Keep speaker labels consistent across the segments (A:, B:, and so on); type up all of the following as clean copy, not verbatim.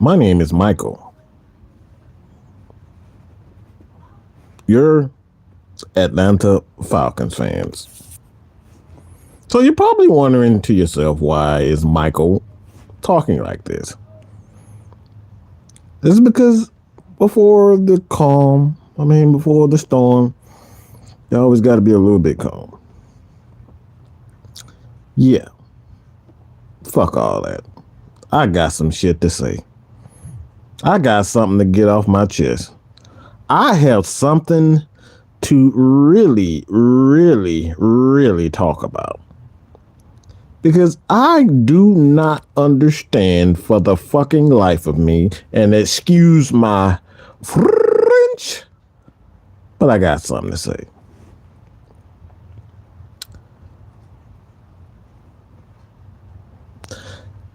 A: My name is Michael. You're Atlanta Falcons fans. So you're probably wondering to yourself, why is Michael talking like this? This is because before the before the storm, you always got to be a little bit calm. Yeah. Fuck all that. I got some shit to say. I got something to get off my chest. I have something to really, really, really talk about. Because I do not understand for the fucking life of me, and excuse my French, but I got something to say.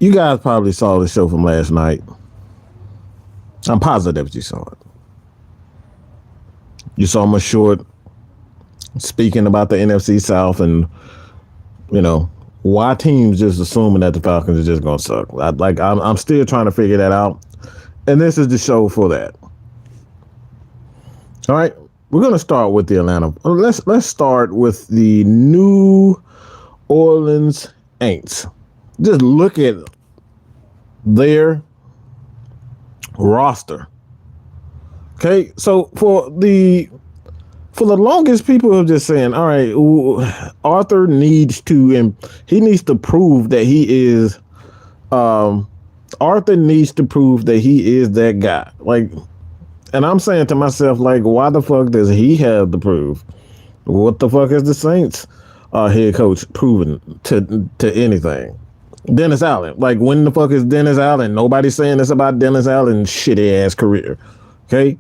A: You guys probably saw the show from last night. I'm positive you saw it. You saw my short speaking about the NFC South and, why teams just assuming that the Falcons are just gonna suck. I'm still trying to figure that out, and this is the show for that. All right, we're gonna start with the Atlanta. Let's start with the New Orleans Saints. Just look at their roster. Okay, so for the longest, people are just saying, all right, Arthur needs to, and he needs to prove that he is, Arthur needs to prove that he is that guy. And I'm saying to myself, why the fuck does he have to prove? What the fuck is the Saints head coach proven to anything? Dennis Allen. When the fuck is Dennis Allen? Nobody's saying this about Dennis Allen's shitty ass career. Okay?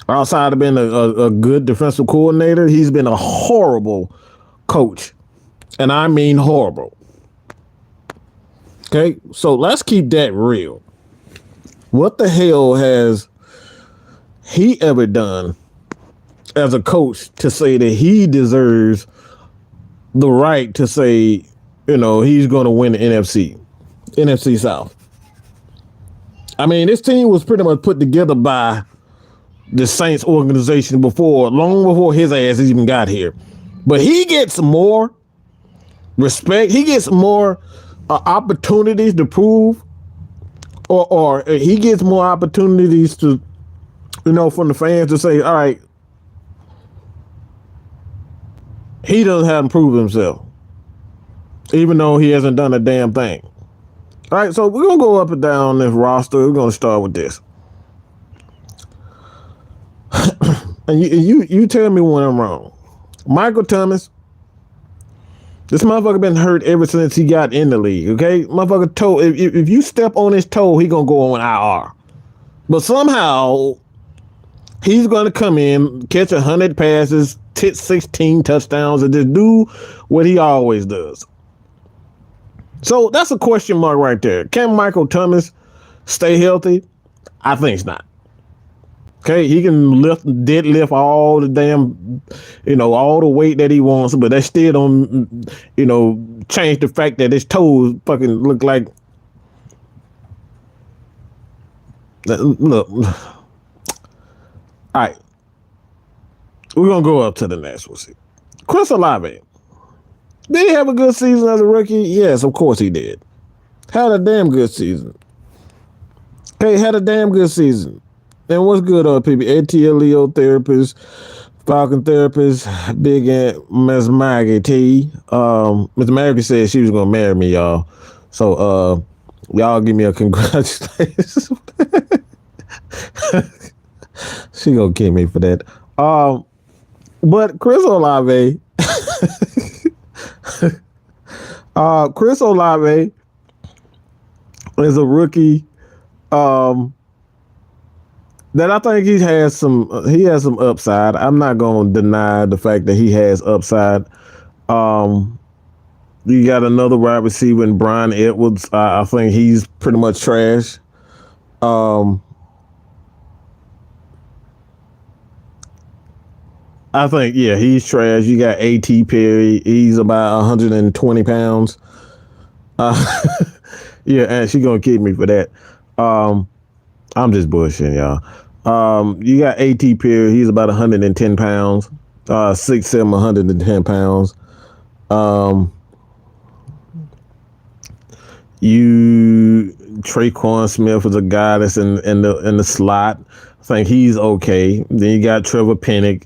A: Outside of being a good defensive coordinator, he's been a horrible coach. And I mean horrible. Okay? So let's keep that real. What the hell has he ever done as a coach to say that he deserves the right to say, he's going to win the NFC South? I mean, this team was pretty much put together by the Saints organization long before his ass even got here. But he gets more respect. He gets more opportunities to prove, or he gets more opportunities to, from the fans to say, all right, he doesn't have to prove himself, even though he hasn't done a damn thing. All right, so we're going to go up and down this roster. We're going to start with this. And you tell me when I'm wrong. Michael Thomas, this motherfucker been hurt ever since he got in the league, okay? Motherfucker toe, if you step on his toe, he gonna go on IR. But somehow, he's gonna come in, catch 100 passes, 16 touchdowns, and just do what he always does. So that's a question mark right there. Can Michael Thomas stay healthy? I think it's not. Okay, he can deadlift all the damn, all the weight that he wants, but that still don't, change the fact that his toes fucking look like. Look, all right, we're gonna go up to the next one. See, Chris Olave, did he have a good season as a rookie? Yes, of course he did. Had a damn good season. Okay, had a damn good season. And what's good, people? ATLEO therapist, Falcon therapist, Big Aunt Miss Maggie T. Miss Maggie said she was gonna marry me, y'all. So y'all give me a congratulations. She gonna kill me for that. But Chris Olave, Chris Olave is a rookie. That I think he has some upside. I'm not going to deny the fact that he has upside. You got another wide receiver in Brian Edwards. I think he's pretty much trash. I think, yeah, he's trash. You got A.T. Perry. He's about 120 pounds. Yeah, and she's going to kick me for that. I'm just bullshitting, y'all. You got AT Perry. He's about 110 pounds. 6'7", 110 pounds. Um, you Traquan Smith is a guy that's in the slot. I think he's okay. Then you got Trevor Pennick.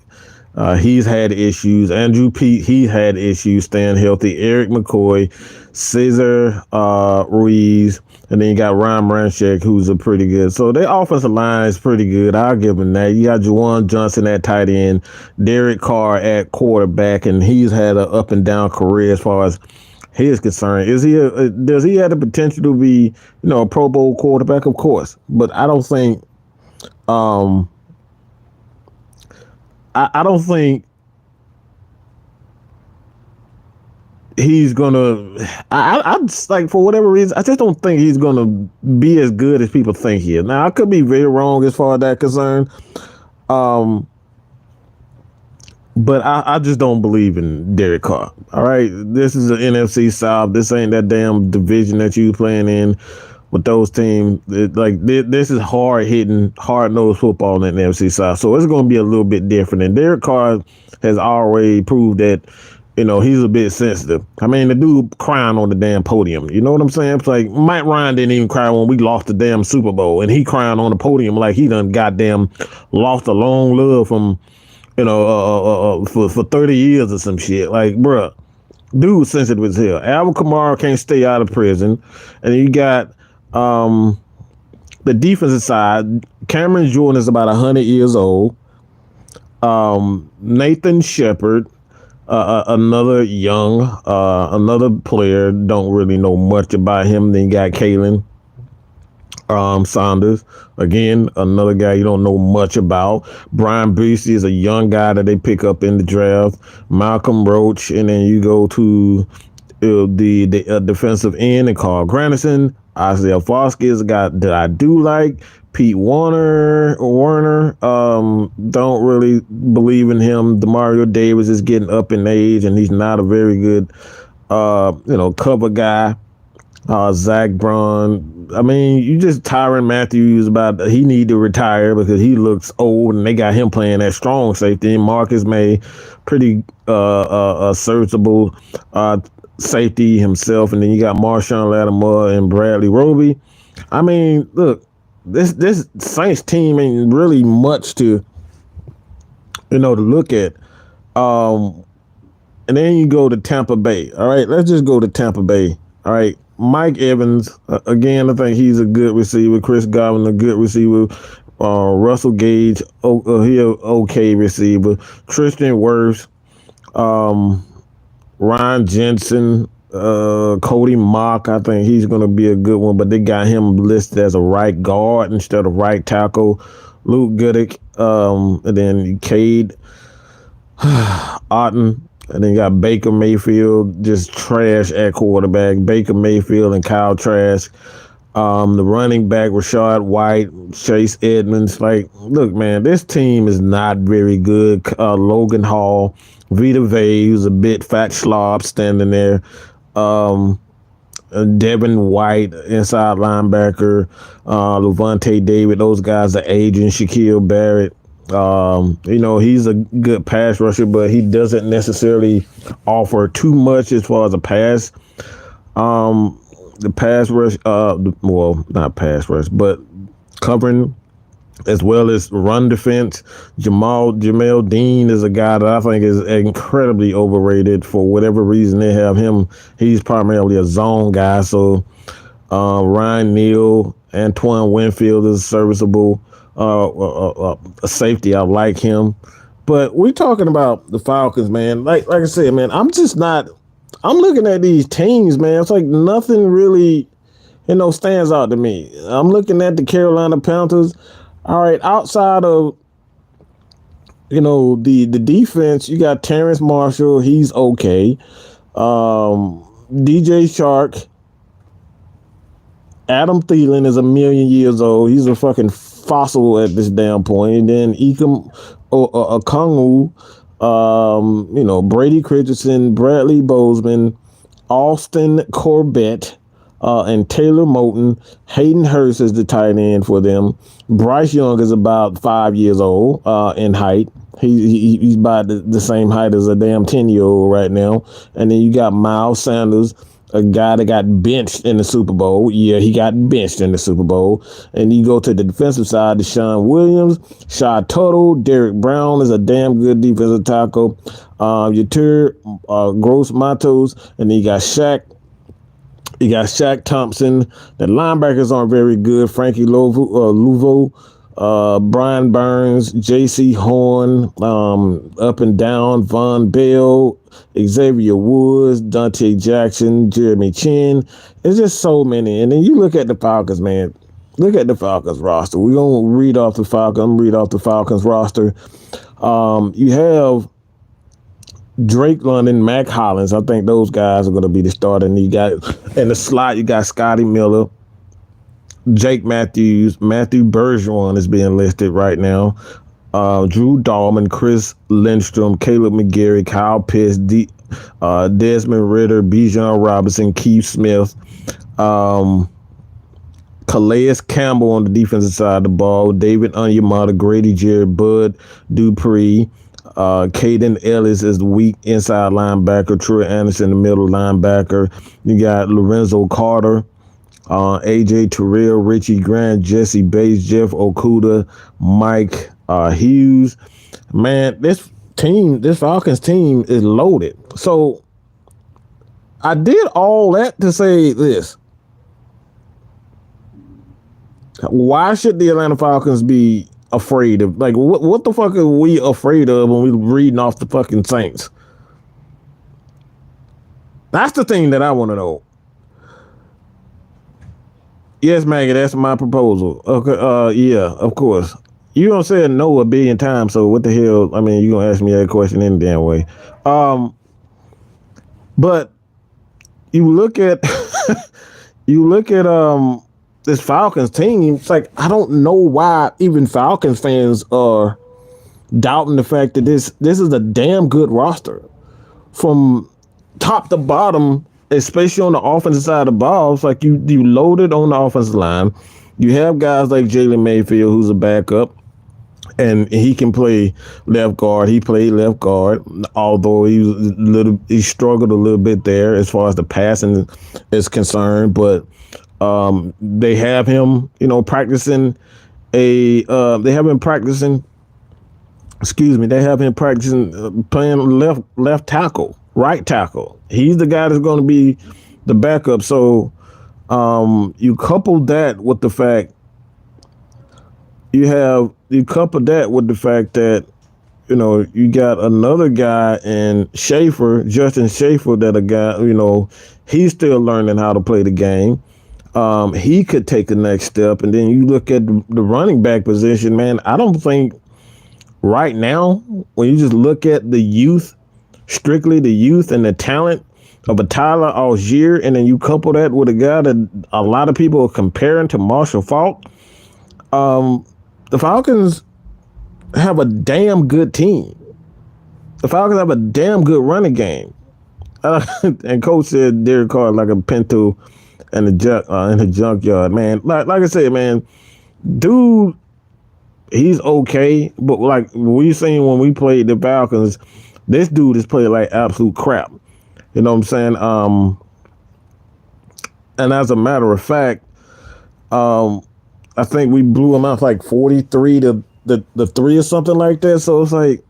A: He's had issues. Andrew Pete, he had issues staying healthy. Eric McCoy, Cesar Ruiz, and then you got Ryan Ramczyk, who's a pretty good. So their offensive line is pretty good. I'll give them that. You got Juwan Johnson at tight end, Derek Carr at quarterback, and he's had an up and down career as far as he is concerned. Does he have the potential to be, a Pro Bowl quarterback? Of course, but I don't think. I don't think he's gonna. I just, like, for whatever reason, I just don't think he's gonna be as good as people think he is. Now, I could be very wrong as far as that concerned. But I just don't believe in Derek Carr. All right, this is the NFC South. This ain't that damn division that you playing in with those teams. This is hard hitting, hard nosed football in the NFC South. So it's going to be a little bit different. And Derek Carr has already proved that, he's a bit sensitive. I mean, the dude crying on the damn podium. You know what I'm saying? It's like Mike Ryan didn't even cry when we lost the damn Super Bowl, and he crying on the podium like he done goddamn lost a long love from. For 30 years or some shit. Like, bruh, dude sensitive as hell. Alvin Kamara can't stay out of prison. And you got the defensive side. Cameron Jordan is about 100 years old. Nathan Shepard, another player, don't really know much about him. Then you got Kalen Saunders, again, another guy you don't know much about. Brian Breesy is a young guy that they pick up in the draft. Malcolm Roach, and then you go to the defensive end and Carl Granderson. Isaiah Foskey is a guy that I do like. Pete Warner, don't really believe in him. Demario Davis is getting up in age, and he's not a very good, cover guy. Zach Braun. I mean, you just Tyrann Matthews he need to retire because he looks old, and they got him playing that strong safety. And Marcus May, pretty serviceable safety himself, and then you got Marshawn Lattimore and Bradley Roby. I mean, look, this Saints team ain't really much to look at. And then you go to Tampa Bay. All right, let's just go to Tampa Bay. All right. Mike Evans, again, I think he's a good receiver. Chris Godwin, a good receiver. Russell Gage, he a okay receiver. Tristan Wirfs, Ryan Jensen, Cody Mock, I think he's going to be a good one, but they got him listed as a right guard instead of right tackle. Luke Gooddick, and then Cade Otten. And then you got Baker Mayfield, just trash at quarterback. Baker Mayfield and Kyle Trask. The running back, Rashad White, Chase Edmonds. Like, look, man, this team is not very good. Logan Hall, Vita Vey, who's a bit fat slob standing there. Devin White, inside linebacker. Levante David, those guys are aging. Shaquille Barrett. He's a good pass rusher, but he doesn't necessarily offer too much as far as a pass. The pass rush, not pass rush, but covering as well as run defense. Jamel Dean is a guy that I think is incredibly overrated for whatever reason they have him. He's primarily a zone guy. So Ryan Neal, Antoine Winfield is serviceable. A safety. I like him, but we're talking about the Falcons, man. Like I said, man, I'm looking at these teams, man. It's like nothing really, stands out to me. I'm looking at the Carolina Panthers. All right, outside of, the defense, you got Terrence Marshall. He's okay. DJ Shark. Adam Thielen is 1,000,000 years old. He's a fucking fossil at this damn point. And then Ikem Okongwu, Brady Christensen, Bradley Bozeman, Austin Corbett, and Taylor Moton. Hayden Hurst is the tight end for them. Bryce Young is about 5 years old in height. He's about the same height as a damn 10-year-old right now. And then you got Miles Sanders, a guy that got benched in the Super Bowl. Yeah, he got benched in the Super Bowl. And you go to the defensive side, Deshaun Williams, Shy Tuttle, Derek Brown is a damn good defensive tackle. Yatir Gross Matos, and then you got Shaq. You got Shaq Thompson. The linebackers aren't very good. Frankie Luvo, Brian Burns, J.C. Horn, up and down, Von Bell, Xavier Woods, Dante Jackson, Jeremy Chin. It's just so many. And then you look at the Falcons, man. Look at the Falcons roster. We're going to read off the Falcons. I'm going to read off the Falcons roster. You have Drake London, Mac Hollins. I think those guys are going to be the starter. And you got in the slot, you got Scotty Miller, Jake Matthews, Matthew Bergeron is being listed right now. Drew Dahlman, Chris Lindstrom, Caleb McGarry, Kyle Pitts, Desmond Ridder, Bijan Robinson, Keith Smith, Calais Campbell on the defensive side of the ball, David Onyemata, Grady Jarrett, Bud Dupree, Caden Ellis is the weak inside linebacker, Troy Anderson, the middle linebacker. You got Lorenzo Carter, AJ Terrell, Richie Grant, Jesse Bates, Jeff Okuda, Mike Hughes. Man, this Falcons team is loaded. So I did all that to say this. Why should the Atlanta Falcons be afraid of? Like, what the fuck are we afraid of when we're reading off the fucking Saints? That's the thing that I want to know. Yes, Maggie, that's my proposal. Okay, yeah, of course. You don't say no a billion times, so what the hell? I mean, you gonna ask me that question any damn way. But you look at this Falcons team. It's like, I don't know why even Falcons fans are doubting the fact that this is a damn good roster from top to bottom. Especially on the offensive side of the ball. It's like you loaded on the offensive line. You have guys like Jalen Mayfield, who's a backup, and he can play left guard. He played left guard, although he struggled a little bit there as far as the passing is concerned. But they have him, practicing They have him practicing. They have him practicing playing left tackle, right tackle. He's the guy that's going to be the backup. So you couple that with the fact that you got another guy in Justin Schaefer, that a guy, he's still learning how to play the game. He could take the next step. And then you look at the running back position, man. I don't think right now, when you just look at the youth, strictly the youth and the talent of a Tyler Algier, and then you couple that with a guy that a lot of people are comparing to Marshall Faulk, the Falcons have a damn good team. The Falcons have a damn good running game. And Coach said Derek Carr like a Pinto in the junkyard, man. Like I said, man, dude, he's okay, but like we seen when we played the Falcons, this dude is playing like absolute crap. You know what I'm saying? And as a matter of fact, I think we blew him out like 43 to the 3 or something like that. So it's like,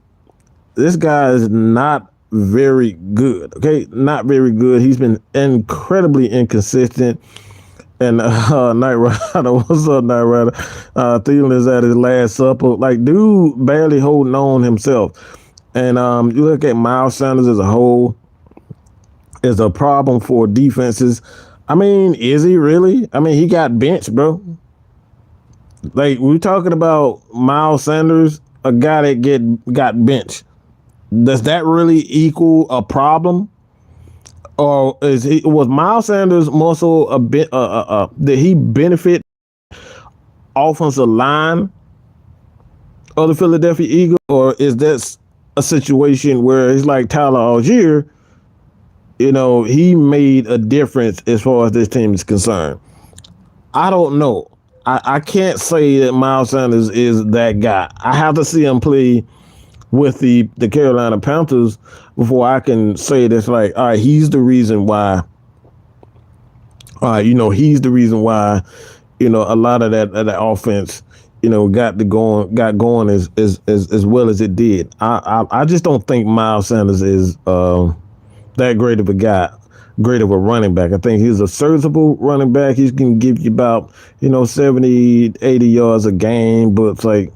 A: this guy is not very good. Okay, not very good. He's been incredibly inconsistent. And Knight Rider, what's up, Knight Rider? Thielen is at his last supper. Like, dude, barely holding on himself. And you look at Miles Sanders as a whole, is a problem for defenses. I mean, is he really? I mean, he got benched, bro. Like, we're talking about Miles Sanders, a guy that got benched. Does that really equal a problem? Or was Miles Sanders more so a bit? Did he benefit offensive line of the Philadelphia Eagles, or is that a situation where it's like Tyler Algier? he made a difference as far as this team is concerned. I don't know. I can't say that Miles Sanders is that guy. I have to see him play with the Carolina Panthers before I can say that's like, all right, he's the reason why. He's the reason why, a lot of that offense, got going as well as it did. I just don't think Miles Sanders is that great of a guy, great of a running back. I think he's a serviceable running back. He's going to give you about, 70, 80 yards a game, but it's like,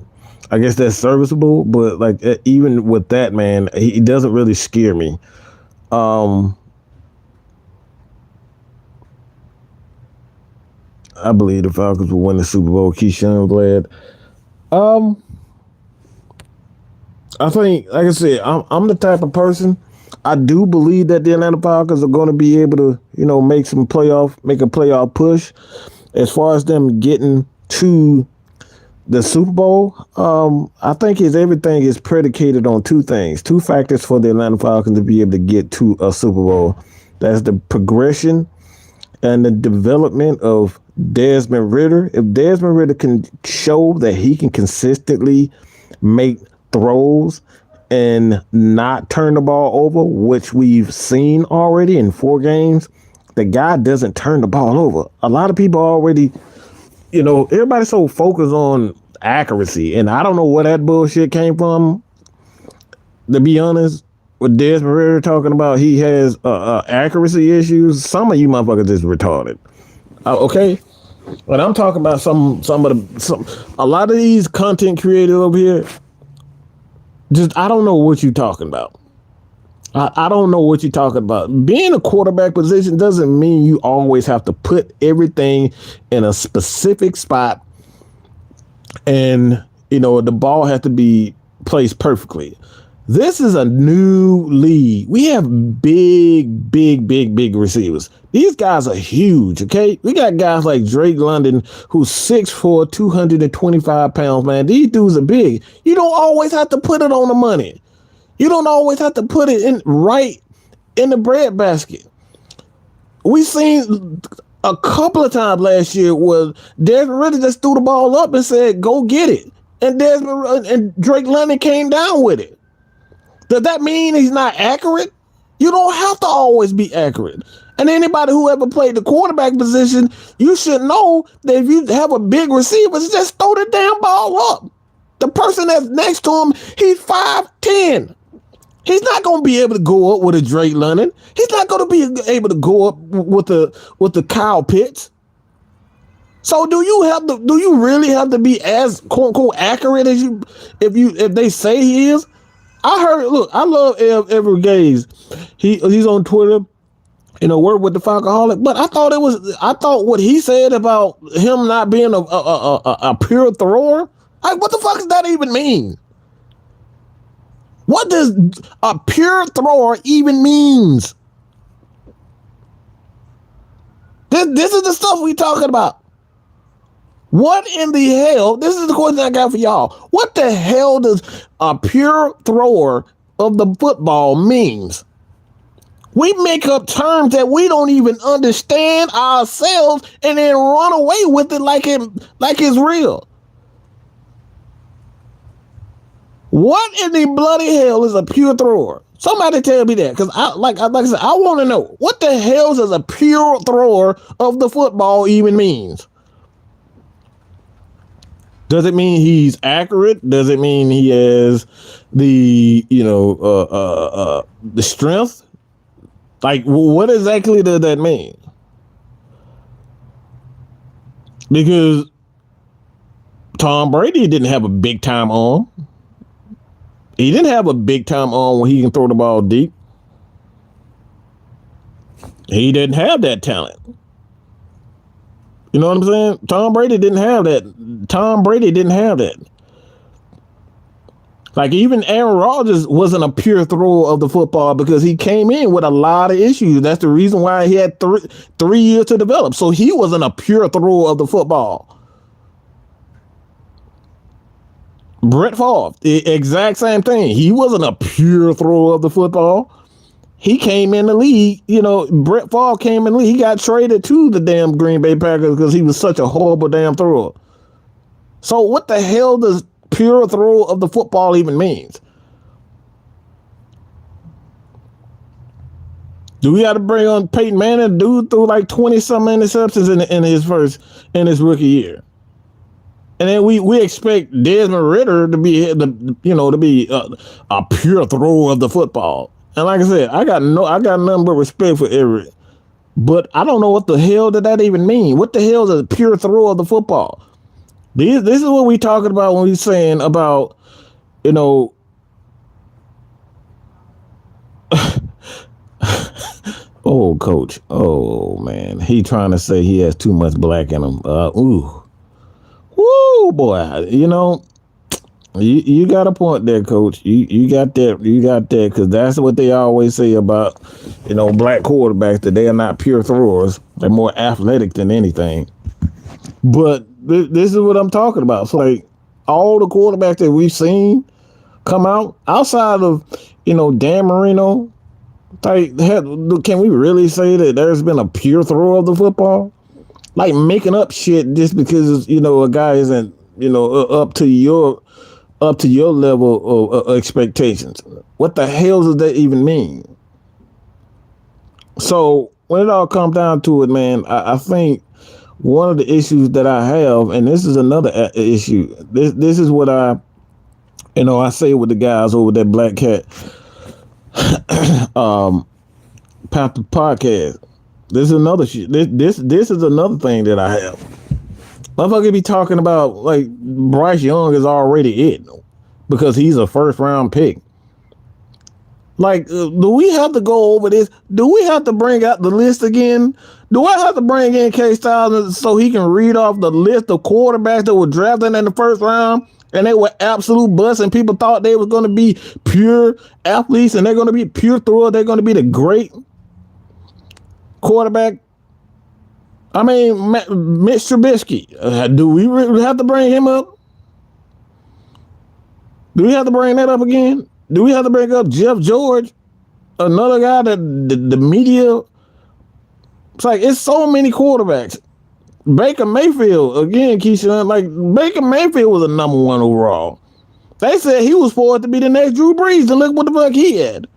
A: I guess that's serviceable. But like, even with that, man, he doesn't really scare me. I believe the Falcons will win the Super Bowl. Keyshawn Glad. I think, like I said, I'm the type of person. I do believe that the Atlanta Falcons are going to be able to, make a playoff push. As far as them getting to the Super Bowl, I think everything is predicated on two factors for the Atlanta Falcons to be able to get to a Super Bowl. That's the progression and the development of Desmond Ridder. If Desmond Ridder can show that he can consistently make throws and not turn the ball over, which we've seen already in 4 games, the guy doesn't turn the ball over. A lot of people already, everybody's so focused on accuracy, and I don't know where that bullshit came from. To be honest, with Desmond Ridder talking about he has accuracy issues, some of you motherfuckers is retarded. Okay, but I'm talking about a lot of these content creators over here. I don't know what you're talking about. I don't know what you're talking about. Being a quarterback position doesn't mean you always have to put everything in a specific spot, and the ball has to be placed perfectly. This is a new league. We have big receivers. These guys are huge, okay? We got guys like Drake London, who's 6'4", 225 pounds, man. These dudes are big. You don't always have to put it on the money. You don't always have to put it right in the bread basket. We seen a couple of times last year where Desmond Ridder just threw the ball up and said, go get it. And Drake London came down with it. Does that mean he's not accurate? You don't have to always be accurate. And anybody who ever played the quarterback position, you should know that if you have a big receiver, just throw the damn ball up. The person that's next to him, he's 5'10". He's not going to be able to go up with a Drake London. He's not going to be able to go up with the Kyle Pitts. So do you really have to be as quote unquote accurate as if they say he is? I love Everett Gaze. He's on Twitter, work with the Falcoholic, but I thought what he said about him not being a pure thrower, like, what the fuck does that even mean? What does a pure thrower even means? This is the stuff we talking about. What in the hell? This is the question I got for y'all. What the hell does a pure thrower of the football means? We make up terms that we don't even understand ourselves and then run away with it like it's real. What in the bloody hell is a pure thrower? Somebody tell me that, because I said, I want to know what the hell does a pure thrower of the football even means? Does it mean he's accurate? Does it mean he has the strength? Like, what exactly does that mean? Because Tom Brady didn't have a big time arm. He didn't have a big time arm when he can throw the ball deep. He didn't have that talent. You know what I'm saying? Tom Brady didn't have that. Like, even Aaron Rodgers wasn't a pure thrower of the football because he came in with a lot of issues. That's the reason why he had 3 years to develop. So he wasn't a pure thrower of the football. Brett Favre, the exact same thing. He wasn't a pure thrower of the football. He came in the league, Brett Favre came in the league. He got traded to the damn Green Bay Packers because he was such a horrible damn thrower. So what the hell does pure throw of the football even means? Do we got to bring on Peyton Manning? Dude threw like 20-something interceptions in his rookie year. And then we expect Desmond Ridder to be a pure thrower of the football. And like I said, I got nothing but respect for Everett. But I don't know what the hell did that even mean. What the hell is a pure throw of the football? This is what we talking about when we saying about, oh, coach. Oh, man. He trying to say he has too much black in him. Woo, boy. You got a point there, coach. You got that. Because that's what they always say about, black quarterbacks, that they are not pure throwers. They're more athletic than anything. But this is what I'm talking about. So, like, all the quarterbacks that we've seen come out, outside of, Dan Marino, like, can we really say that there's been a pure thrower of the football? Like, making up shit just because, a guy isn't, up to your level of expectations. What the hell does that even mean? So when it all comes down to it, man, I think one of the issues that I have, and this is another issue. This is what I say with the guys over that Black Cat podcast. This is another shit. This is another thing that I have. Motherfucker be talking about like Bryce Young is already it because he's a first round pick. Like, do we have to go over this? Do we have to bring out the list again? Do I have to bring in K-Styles so he can read off the list of quarterbacks that were drafted in the first round and they were absolute busts and people thought they was going to be pure athletes and they're going to be pure throwers. They're going to be the great quarterback. I mean, Mitch Trubisky. Do we really have to bring him up? Do we have to bring that up again? Do we have to bring up Jeff George? Another guy that the media... It's like, it's so many quarterbacks. Baker Mayfield, again, Keisha, like, Baker Mayfield was a number 1 overall. They said he was forced to be the next Drew Brees, and look what the fuck he had.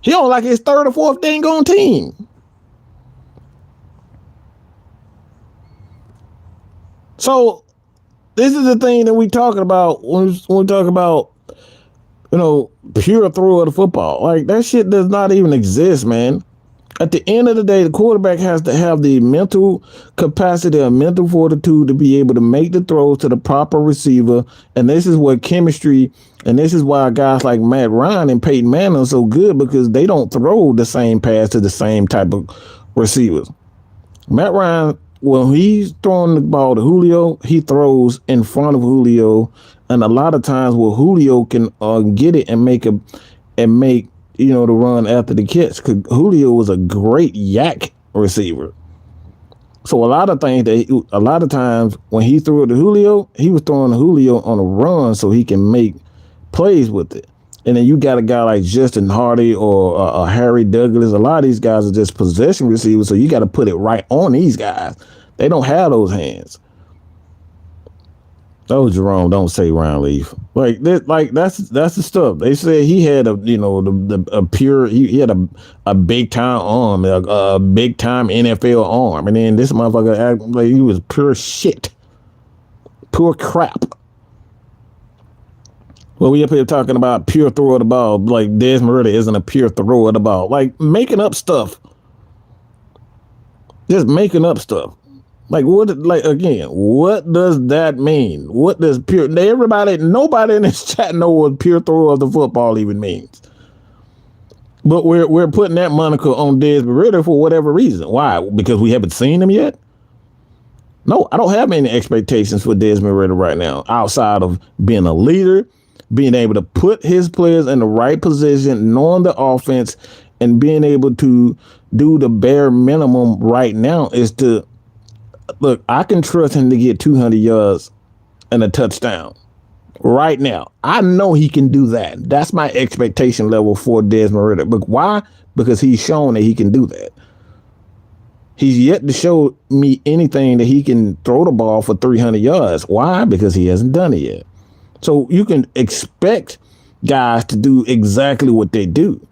A: He on like his 3rd or 4th dang on team. So, this is the thing that we talking about when we talk about, pure throw of the football. Like, that shit does not even exist, man. At the end of the day, the quarterback has to have the mental capacity and mental fortitude to be able to make the throws to the proper receiver. And this is what chemistry, and this is why guys like Matt Ryan and Peyton Manning are so good, because they don't throw the same pass to the same type of receivers. Matt Ryan, when he's throwing the ball to Julio, he throws in front of Julio. And a lot of times where Julio can get it and make the run after the catch, because Julio was a great yak receiver. So a lot of times when he threw it to Julio, he was throwing to Julio on a run so he can make plays with it. And then you got a guy like Justin Hardy or Harry Douglas. A lot of these guys are just possession receivers, so you got to put it right on these guys. They don't have those hands. Oh, Jerome, don't say Ryan Leaf. Like that's the stuff. They said he had a big time arm, a big time NFL arm, and then this motherfucker acted like he was pure shit, pure crap. Well, we up here talking about pure throw of the ball, like Desmond Ridder isn't a pure throw of the ball, like making up stuff, just making up stuff. Like what? Like again, what does that mean? What does pure? Nobody in this chat know what pure throw of the football even means. But we're putting that moniker on Desmond Ridder for whatever reason. Why? Because we haven't seen him yet? No, I don't have any expectations for Desmond Ridder right now, outside of being a leader, being able to put his players in the right position, knowing the offense, and being able to do the bare minimum right now is to. Look, I can trust him to get 200 yards and a touchdown. right now. I know he can do that. That's my expectation level for Desmond Ridder. But why? Because he's shown that he can do that. He's yet to show me anything that he can throw the ball for 300 yards. Why? Because he hasn't done it yet. So you can expect guys to do exactly what they do.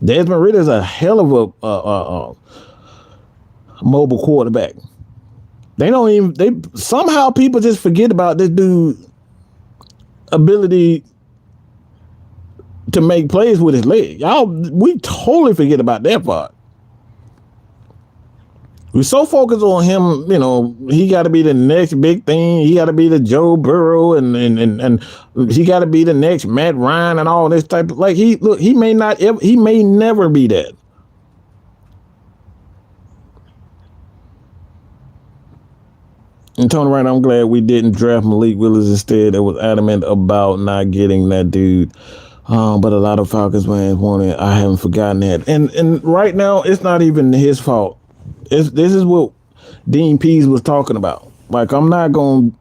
A: Desmond Ridder is a hell of a mobile quarterback. They somehow people just forget about this dude's ability to make plays with his leg. We totally forget about that part. We're so focused on him, he got to be the next big thing. He got to be the Joe Burrow and he got to be the next Matt Ryan and all this type of, he may never be that. And Tony Wright, I'm glad we didn't draft Malik Willis instead. It was adamant about not getting that dude. But a lot of Falcons fans wanted. I haven't forgotten that. And right now, it's not even his fault. This is what Dean Pease was talking about. Like, I'm not going.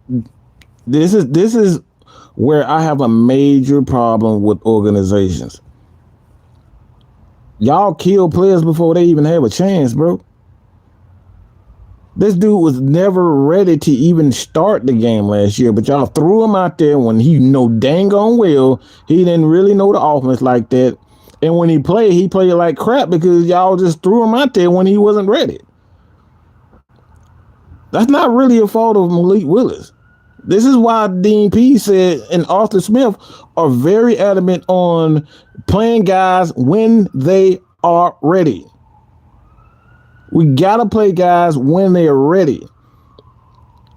A: This is where I have a major problem with organizations. Y'all kill players before they even have a chance, bro. This dude was never ready to even start the game last year, but y'all threw him out there when he dang on well he didn't really know the offense like that. And when he played like crap because y'all just threw him out there when he wasn't ready. That's not really a fault of Malik Willis. This is why Dean Pease said and Arthur Smith are very adamant on playing guys when they are ready. We got to play guys when they are ready.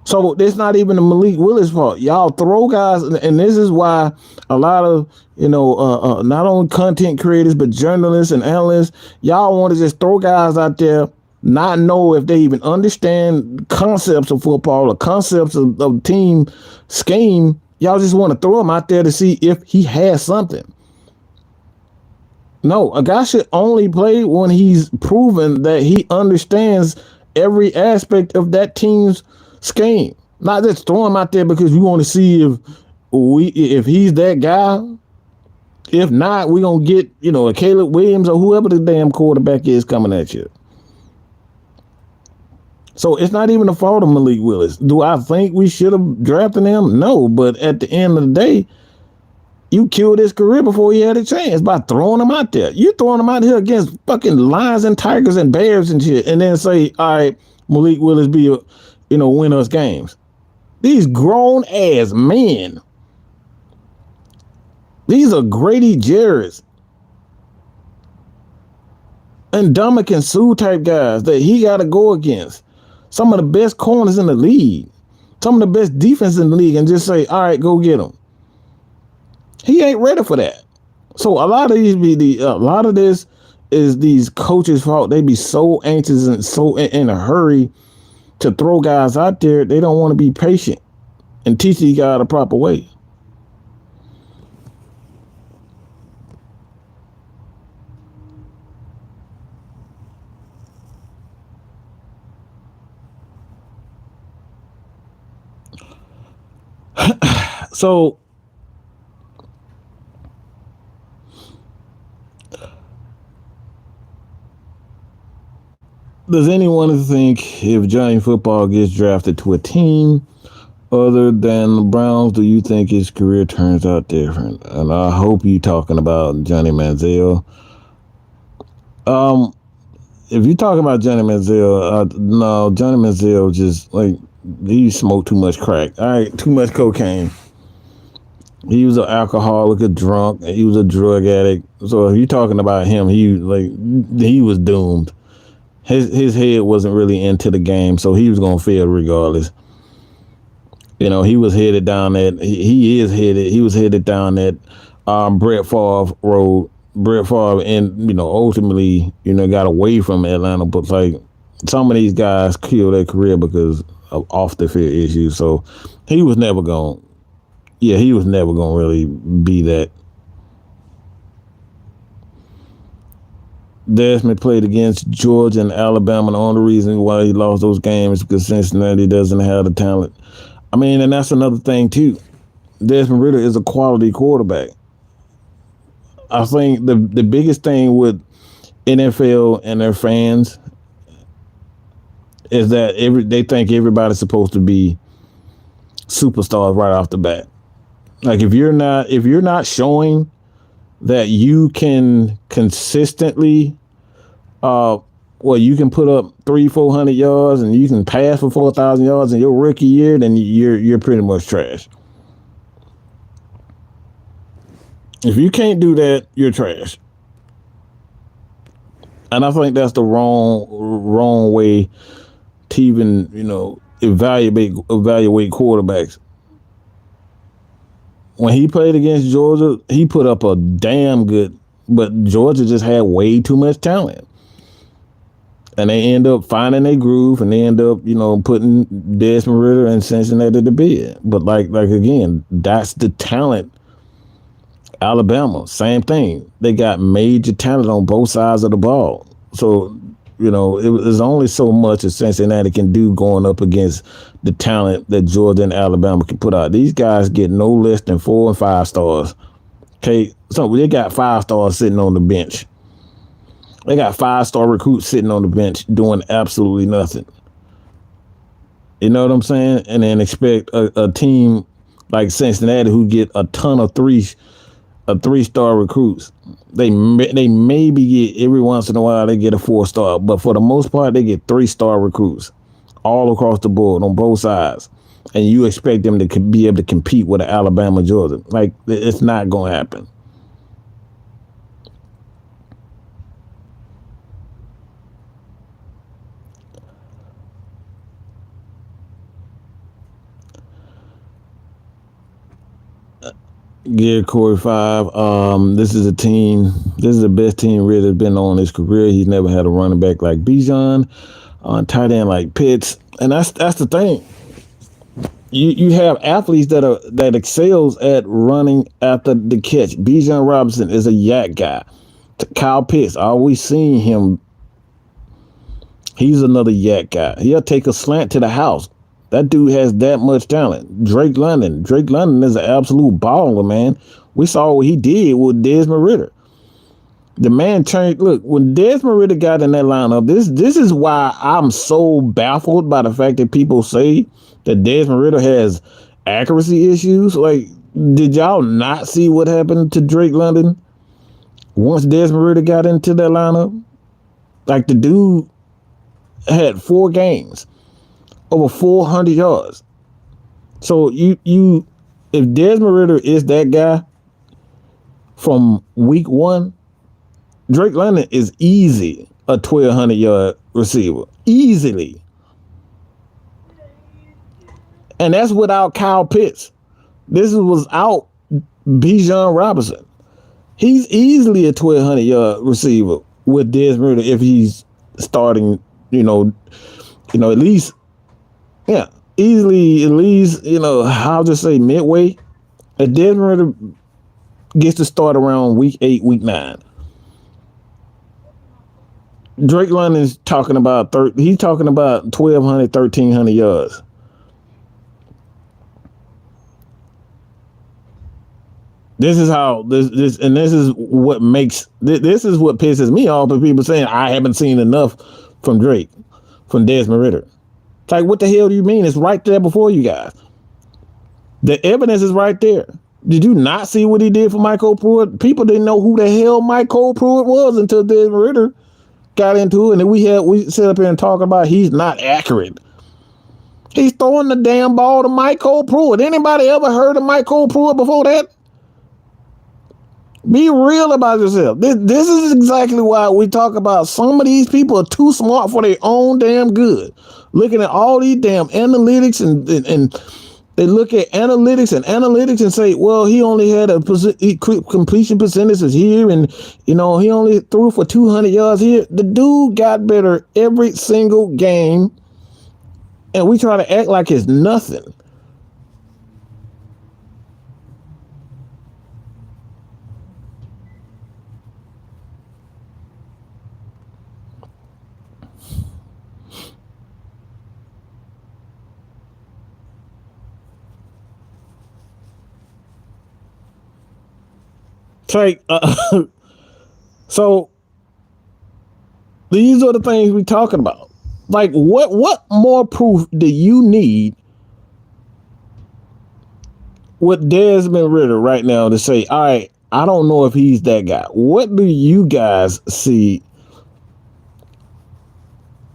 A: So it's not even the Malik Willis fault. Y'all throw guys, and this is why a lot of, not only content creators, but journalists and analysts, y'all want to just throw guys out there, not know if they even understand concepts of football or concepts of team scheme. Y'all just want to throw him out there to see if he has something. No, a guy should only play when he's proven that he understands every aspect of that team's scheme. Not just throw him out there because we want to see if he's that guy. If not, we're going to get, a Caleb Williams or whoever the damn quarterback is coming at you. So it's not even the fault of Malik Willis. Do I think we should have drafted him? No, but at the end of the day, you killed his career before he had a chance by throwing him out there. You throwing him out here against fucking lions and tigers and bears and shit, and then say, all right, Malik Willis win us games. These grown ass men. These are Grady Jarrett's and Dominican Sue type guys that he got to go against. Some of the best corners in the league. Some of the best defense in the league, and just say, all right, go get them. He ain't ready for that. So a lot of this is these coaches' fault. They be so anxious and so in a hurry to throw guys out there. They don't want to be patient and teach these guys the proper way. So does anyone think if Johnny Football gets drafted to a team other than the Browns, do you think his career turns out different? And I hope you're talking about Johnny Manziel. If you're talking about Johnny Manziel, no, Johnny Manziel just he smoked too much crack. All right, too much cocaine. He was an alcoholic, a drunk. He was a drug addict. So if you're talking about him, he was doomed. His head wasn't really into the game, so he was gonna fail regardless. He was headed down that. He was headed down that Brett Favre road. Brett Favre, and ultimately, got away from Atlanta. But some of these guys killed their career because of off the field issues. So he was never gonna. Yeah, he was never gonna really be that. Desmond played against Georgia and Alabama. The only reason why he lost those games is because Cincinnati doesn't have the talent. I mean, and that's another thing too. Desmond Ridder is a quality quarterback. I think the biggest thing with NFL and their fans is that they think everybody's supposed to be superstars right off the bat. Like if you're not showing that you can consistently you can put up 300-400 yards and you can pass for 4,000 yards in your rookie year, then you're pretty much trash. If you can't do that, you're trash. And I think that's the wrong way to even, evaluate quarterbacks. When he played against Georgia, he put up a damn good, but Georgia just had way too much talent. And they end up finding their groove, and they end up, putting Desmond Ridder and Cincinnati to bed. But like again, that's the talent. Alabama, same thing. They got major talent on both sides of the ball. So, there's only so much that Cincinnati can do going up against the talent that Georgia and Alabama can put out. These guys get no less than 4 and 5 stars. Okay, so they got 5 stars sitting on the bench. They got 5-star recruits sitting on the bench doing absolutely nothing. You know what I'm saying? And then expect a team like Cincinnati who get a ton of 3-star recruits. They maybe get every once in a while they get a 4-star, but for the most part they get 3-star recruits all across the board on both sides. And you expect them to be able to compete with Alabama, Georgia. Like, it's not going to happen. Yeah, Corey 5. This is the best team Ridder's been on in his career. He's never had a running back like Bijan, tight end like Pitts. And that's the thing. You have athletes that excels at running after the catch. Bijan Robinson is a yak guy. Kyle Pitts, I always seen him. He's another yak guy. He'll take a slant to the house. That dude has that much talent. Drake London is an absolute baller, man. We saw what he did with Desmond Ridder. The man changed. Look, when Desmond Ridder got in that lineup, this is why I'm so baffled by the fact that people say that Desmond Ridder has accuracy issues. Like, did y'all not see what happened to Drake London once Desmond Ridder got into that lineup? Like, the dude had 4 games. Over 400 yards. So if Desmond Ridder is that guy from week 1, Drake London is easy a 1,200 yard receiver. Easily. And that's without Kyle Pitts. This was out Bijan Robinson. He's easily a 1,200 yard receiver with Desmond Ridder if he's starting, at least. Yeah, easily, at least, I'll just say midway. If Desmond Ridder gets to start around week 8, week 9. Drake London's talking about 1,200, 1,300 yards. This is how this is what pisses me off, but people saying I haven't seen enough from Desmond Ridder. Like, what the hell do you mean? It's right there before you guys. The evidence is right there. Did you not see what he did for Michael Pruitt? People didn't know who the hell Michael Pruitt was until Desmond Ridder got into it, and then we sit up here and talk about he's not accurate. He's throwing the damn ball to Michael Pruitt. Anybody ever heard of Michael Pruitt before that? Be real about yourself. This is exactly why we talk about some of these people are too smart for their own damn good. Looking at all these damn analytics and they look at analytics and say, well, he only had a completion percentage here, and he only threw for 200 yards here. The dude got better every single game, and we try to act like it's nothing. Like, so these are the things we're talking about. Like, what more proof do you need with Desmond Ridder right now to say, all right, I don't know if he's that guy? What do you guys see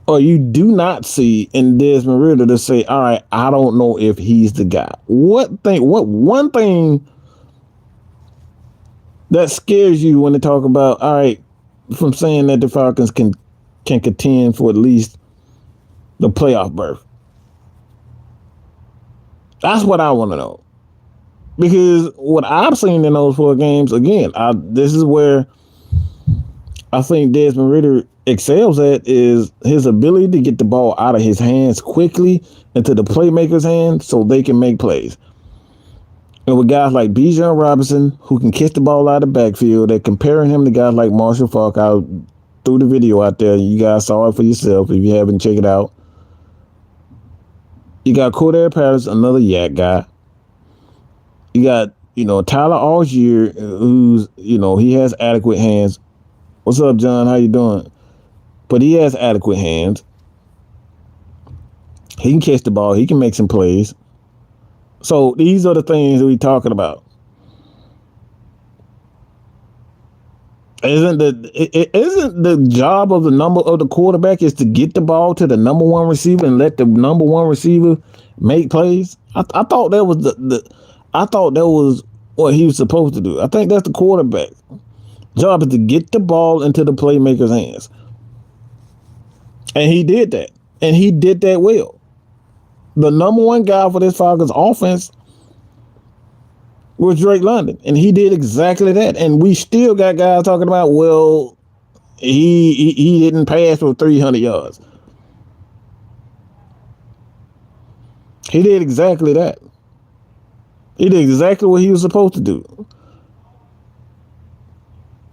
A: or you do not see in Desmond Ridder to say, all right, I don't know if he's the guy? What one thing that scares you when they talk about, all right, from saying that the Falcons can contend for at least the playoff berth? That's what I want to know. Because what I've seen in those 4 games, again, this is where I think Desmond Ridder excels at, is his ability to get the ball out of his hands quickly into the playmakers' hands so they can make plays. And with guys like Bijan Robinson, who can catch the ball out of the backfield, they're comparing him to guys like Marshall Faulk. I threw the video out there. You guys saw it for yourself. If you haven't, check it out. You got Cordell Patterson, another yak guy. You got, Tyler Algier, who's, he has adequate hands. What's up, John? How you doing? But he has adequate hands. He can catch the ball. He can make some plays. So these are the things that we're talking about. Isn't the job of the quarterback is to get the ball to the number 1 receiver and let the number 1 receiver make plays? I thought that was I thought that was what he was supposed to do. I think that's the quarterback job, is to get the ball into the playmaker's hands. And he did that. And he did that well. The number 1 guy for this Falcons offense was Drake London. And he did exactly that. And we still got guys talking about, well, he didn't pass for 300 yards. He did exactly that. He did exactly what he was supposed to do.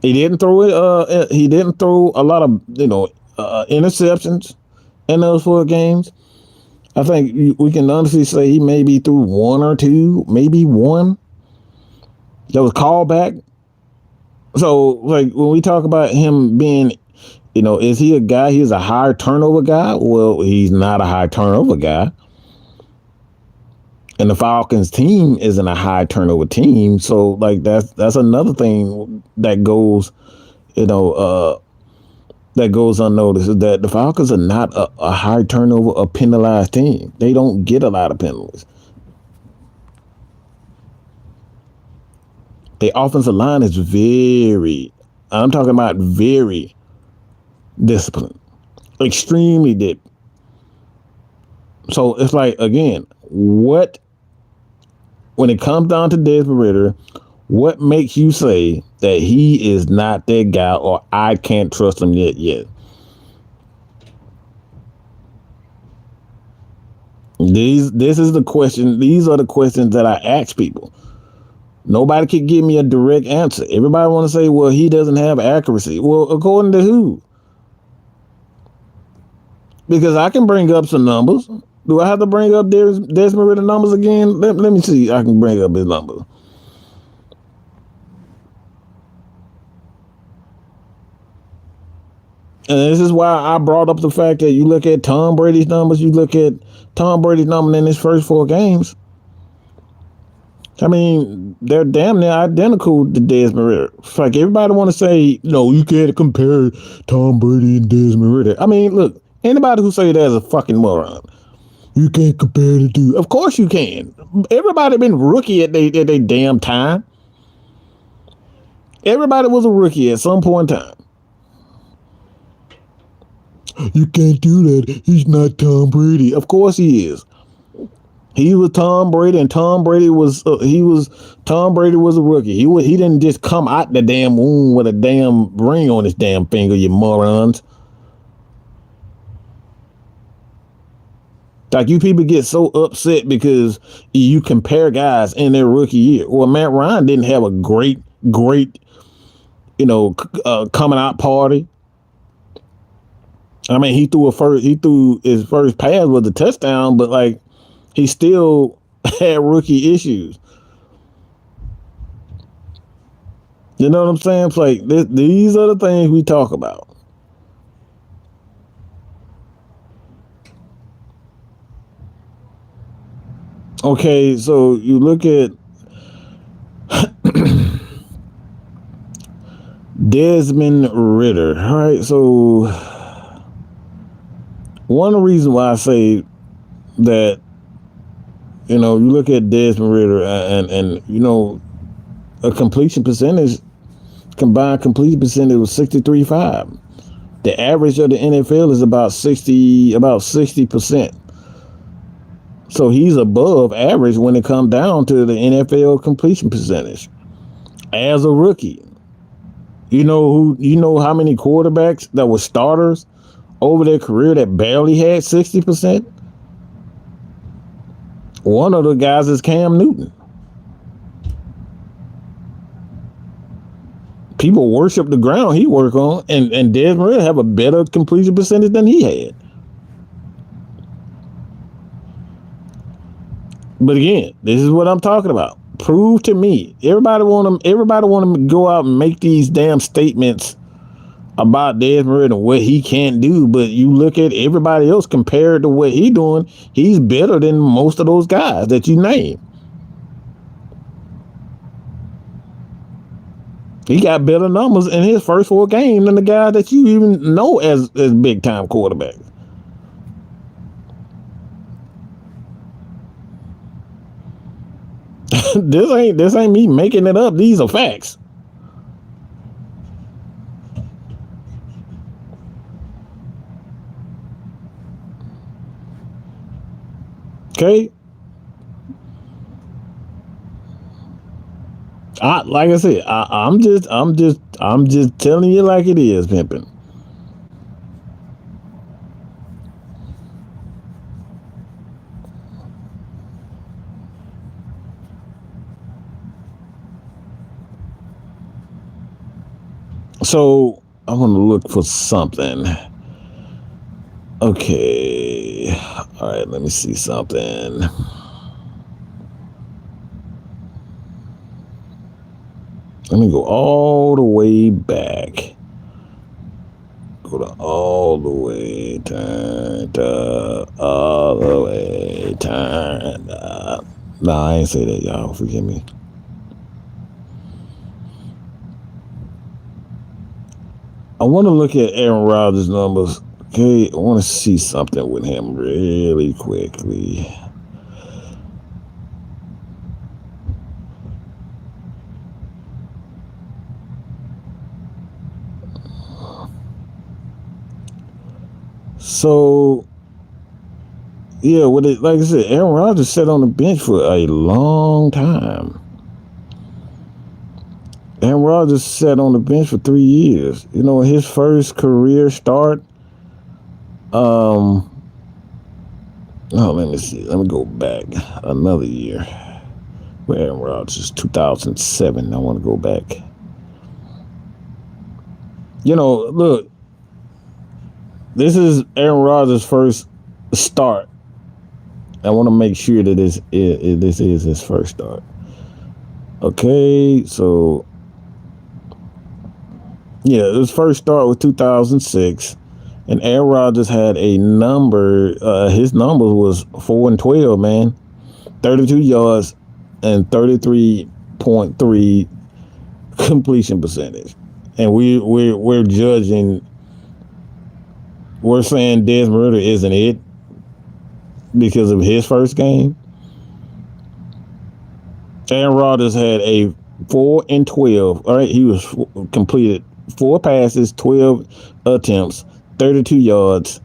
A: He didn't throw it. He didn't throw a lot of interceptions in those 4 games. I think we can honestly say he maybe threw 1 or 2, maybe 1 that was called back. So, like, when we talk about him being, is he a guy? He's a high turnover guy. Well, he's not a high turnover guy. And the Falcons team isn't a high turnover team. So, like, that's another thing that goes, that goes unnoticed, is that the Falcons are not a high turnover or penalized team. They don't get a lot of penalties. The offensive line is I'm talking about very disciplined, extremely deep. So it's like, again, when it comes down to Desmond Ridder, what makes you say that he is not that guy, or I can't trust him yet? This is the question. These are the questions that I ask people. Nobody can give me a direct answer. Everybody want to say, well, he doesn't have accuracy. Well, according to who? Because I can bring up some numbers. Do I have to bring up Desmond Ridder numbers again? Let me see. I can bring up his numbers. And this is why I brought up the fact that you look at Tom Brady's numbers, you look at Tom Brady's number in his first 4 games. I mean, they're damn near identical to Desmond Ridder. It's like everybody want to say, you can't compare Tom Brady and Desmond Ridder. I mean, look, anybody who say that is a fucking moron. You can't compare the two. Of course you can. Everybody been rookie at they damn time. Everybody was a rookie at some point in time. You can't do that. He's not Tom Brady. Of course he is. He was Tom Brady, and Tom Brady was a rookie. He didn't just come out the damn womb with a damn ring on his damn finger, you morons. Like, you people get so upset because you compare guys in their rookie year. Well, Matt Ryan didn't have a great, coming out party. I mean, he threw his first pass with a touchdown, but like, he still had rookie issues. You know what I'm saying? It's like these are the things we talk about. Okay, so you look at Desmond Ridder. All right, so one of the reasons why I say that, you look at Desmond Ridder and a completion percentage, combined completion percentage was 63.5. The average of the NFL is about 60%. So he's above average when it comes down to the NFL completion percentage as a rookie. You know how many quarterbacks that were starters over their career that barely had 60%? One of the guys is Cam Newton. People worship the ground he worked on, and Desmond Ridder have a better completion percentage than he had. But again, this is what I'm talking about. Prove to me. Everybody want to go out and make these damn statements about Desmond Ridder and what he can't do, but you look at everybody else compared to what he's doing, he's better than most of those guys that you name. He got better numbers in his first 4 games than the guy that you even know as big time quarterback. This ain't me making it up. These are facts. Okay. Like I said, I'm just telling you like it is, pimping. So I want to look for something. Okay. All right, let me see something. Let me go all the way back. Go to all the way, turned up, all the way, turned up. Nah, I ain't say that, y'all. Forgive me. I want to look at Aaron Rodgers' numbers. Okay, I want to see something with him really quickly. So, yeah, like I said, Aaron Rodgers sat on the bench for a long time. Aaron Rodgers sat on the bench for 3 years. His first career start. Let me see. Let me go back another year. Where Aaron Rodgers, 2007. I want to go back. Look. This is Aaron Rodgers' first start. I want to make sure that this is his first start. Okay, so yeah, his first start was 2006, and Aaron Rodgers had a number. His number was 4-12, man, 32 yards and 33.3 completion percentage, and we're judging. We're saying Desmond Ridder isn't it because of his first game. Aaron Rodgers had a 4-12. All right, he was completed 4 passes, 12 attempts, 32 yards,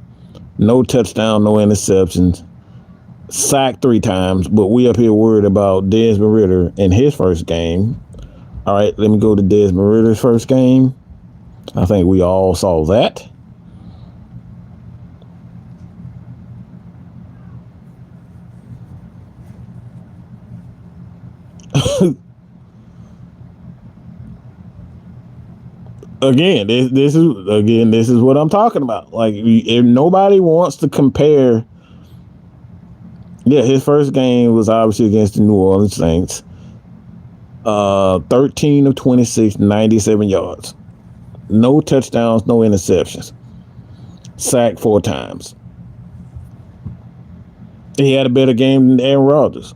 A: no touchdown, no interceptions, sacked 3 times. But we up here worried about Desmond Ridder in his first game. All right, let me go to Desmond Ridder's first game. I think we all saw that. Again, this is what I'm talking about. Like, if nobody wants to compare, yeah, his first game was obviously against the New Orleans Saints. 13 of 26, 97 yards. No touchdowns, no interceptions. Sacked 4 times. He had a better game than Aaron Rodgers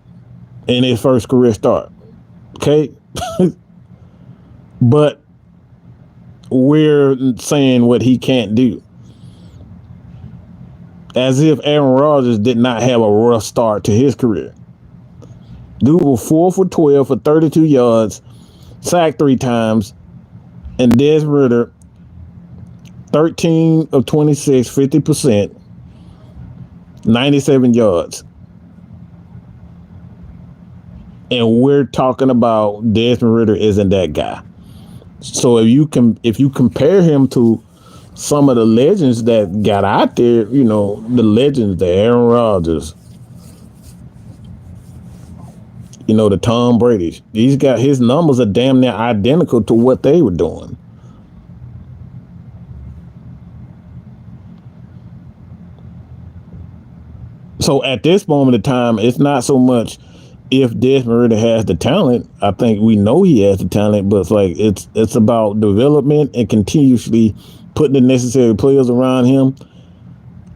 A: in his first career start. Okay? But we're saying what he can't do. As if Aaron Rodgers did not have a rough start to his career. Dude was 4 for 12 for 32 yards, sacked 3 times, and Desmond Ridder, 13 of 26, 50%, 97 yards. And we're talking about Desmond Ridder isn't that guy. So if you compare him to some of the legends that got out there, you know, the legends, the Aaron Rodgers, you know, the Tom Brady's, his numbers are damn near identical to what they were doing. So at this moment in time, it's not so much if Desmond Ridder has the talent. I think we know he has the talent, but it's about development and continuously putting the necessary players around him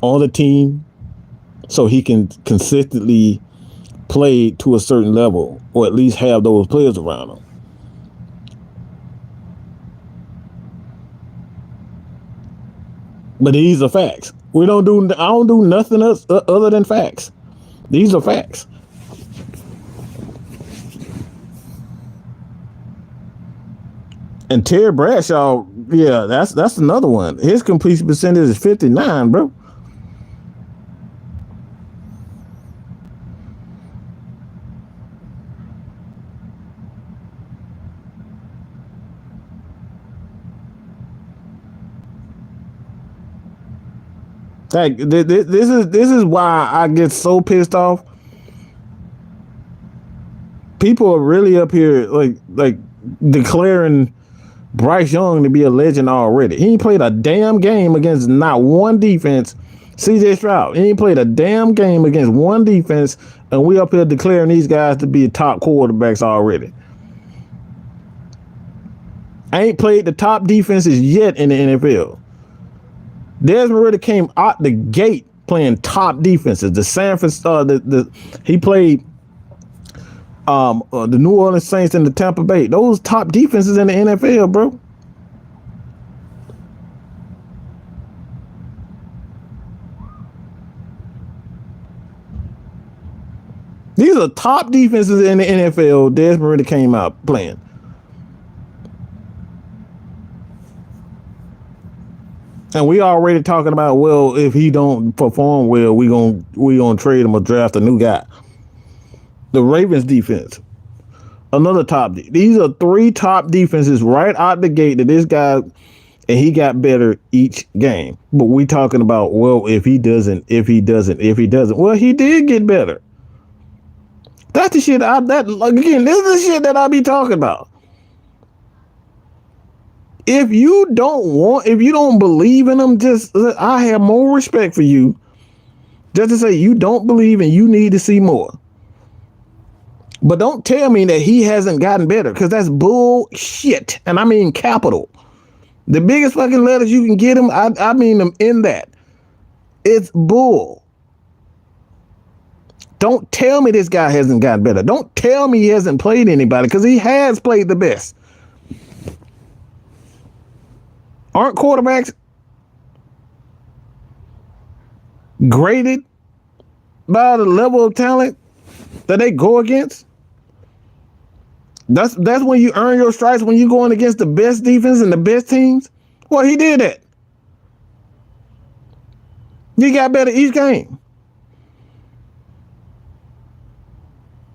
A: on the team so he can consistently play to a certain level, or at least have those players around him. But these are facts. I don't do nothing else other than facts. These are facts. And Terry Bradshaw, yeah, that's another one. His completion percentage is 59, bro. Like this is why I get so pissed off. People are really up here like declaring Bryce Young to be a legend already. He ain't played a damn game against not one defense. CJ Stroud, he ain't played a damn game against one defense, and we up here declaring these guys to be top quarterbacks already. I ain't played the top defenses yet in the NFL. Desmond Ridder came out the gate playing top defenses. The San Francisco, he played the New Orleans Saints and the Tampa Bay. Those top defenses in the NFL, bro. These are top defenses in the NFL. Desmond Ridder came out playing. And we already talking about, well, if he don't perform well, we gonna trade him or draft a new guy. The Ravens defense, another top. These are 3 top defenses right out the gate that this guy, and he got better each game. But we talking about, well, if he doesn't. Well, he did get better. That's the shit this is the shit that I be talking about. If you don't believe in them, I have more respect for you. Just to say you don't believe and you need to see more. But don't tell me that he hasn't gotten better, because that's bullshit. And I mean capital. The biggest fucking letters you can get him, I mean them in that. It's bull. Don't tell me this guy hasn't gotten better. Don't tell me he hasn't played anybody, because he has played the best. Aren't quarterbacks graded by the level of talent that they go against? That's when you earn your stripes, when you're going against the best defense and the best teams. Well, he did that. He got better each game.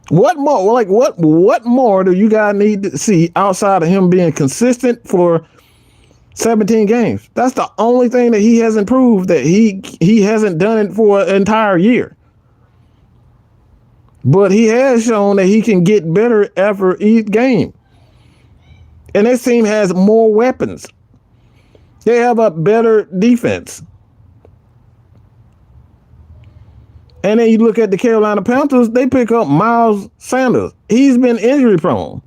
A: What more? Like what more do you guys need to see outside of him being consistent for 17 games? That's the only thing that he hasn't proved, that he hasn't done it for an entire year. But he has shown that he can get better after each game. And this team has more weapons. They have a better defense. And then you look at the Carolina Panthers, they pick up Miles Sanders. He's been injury prone.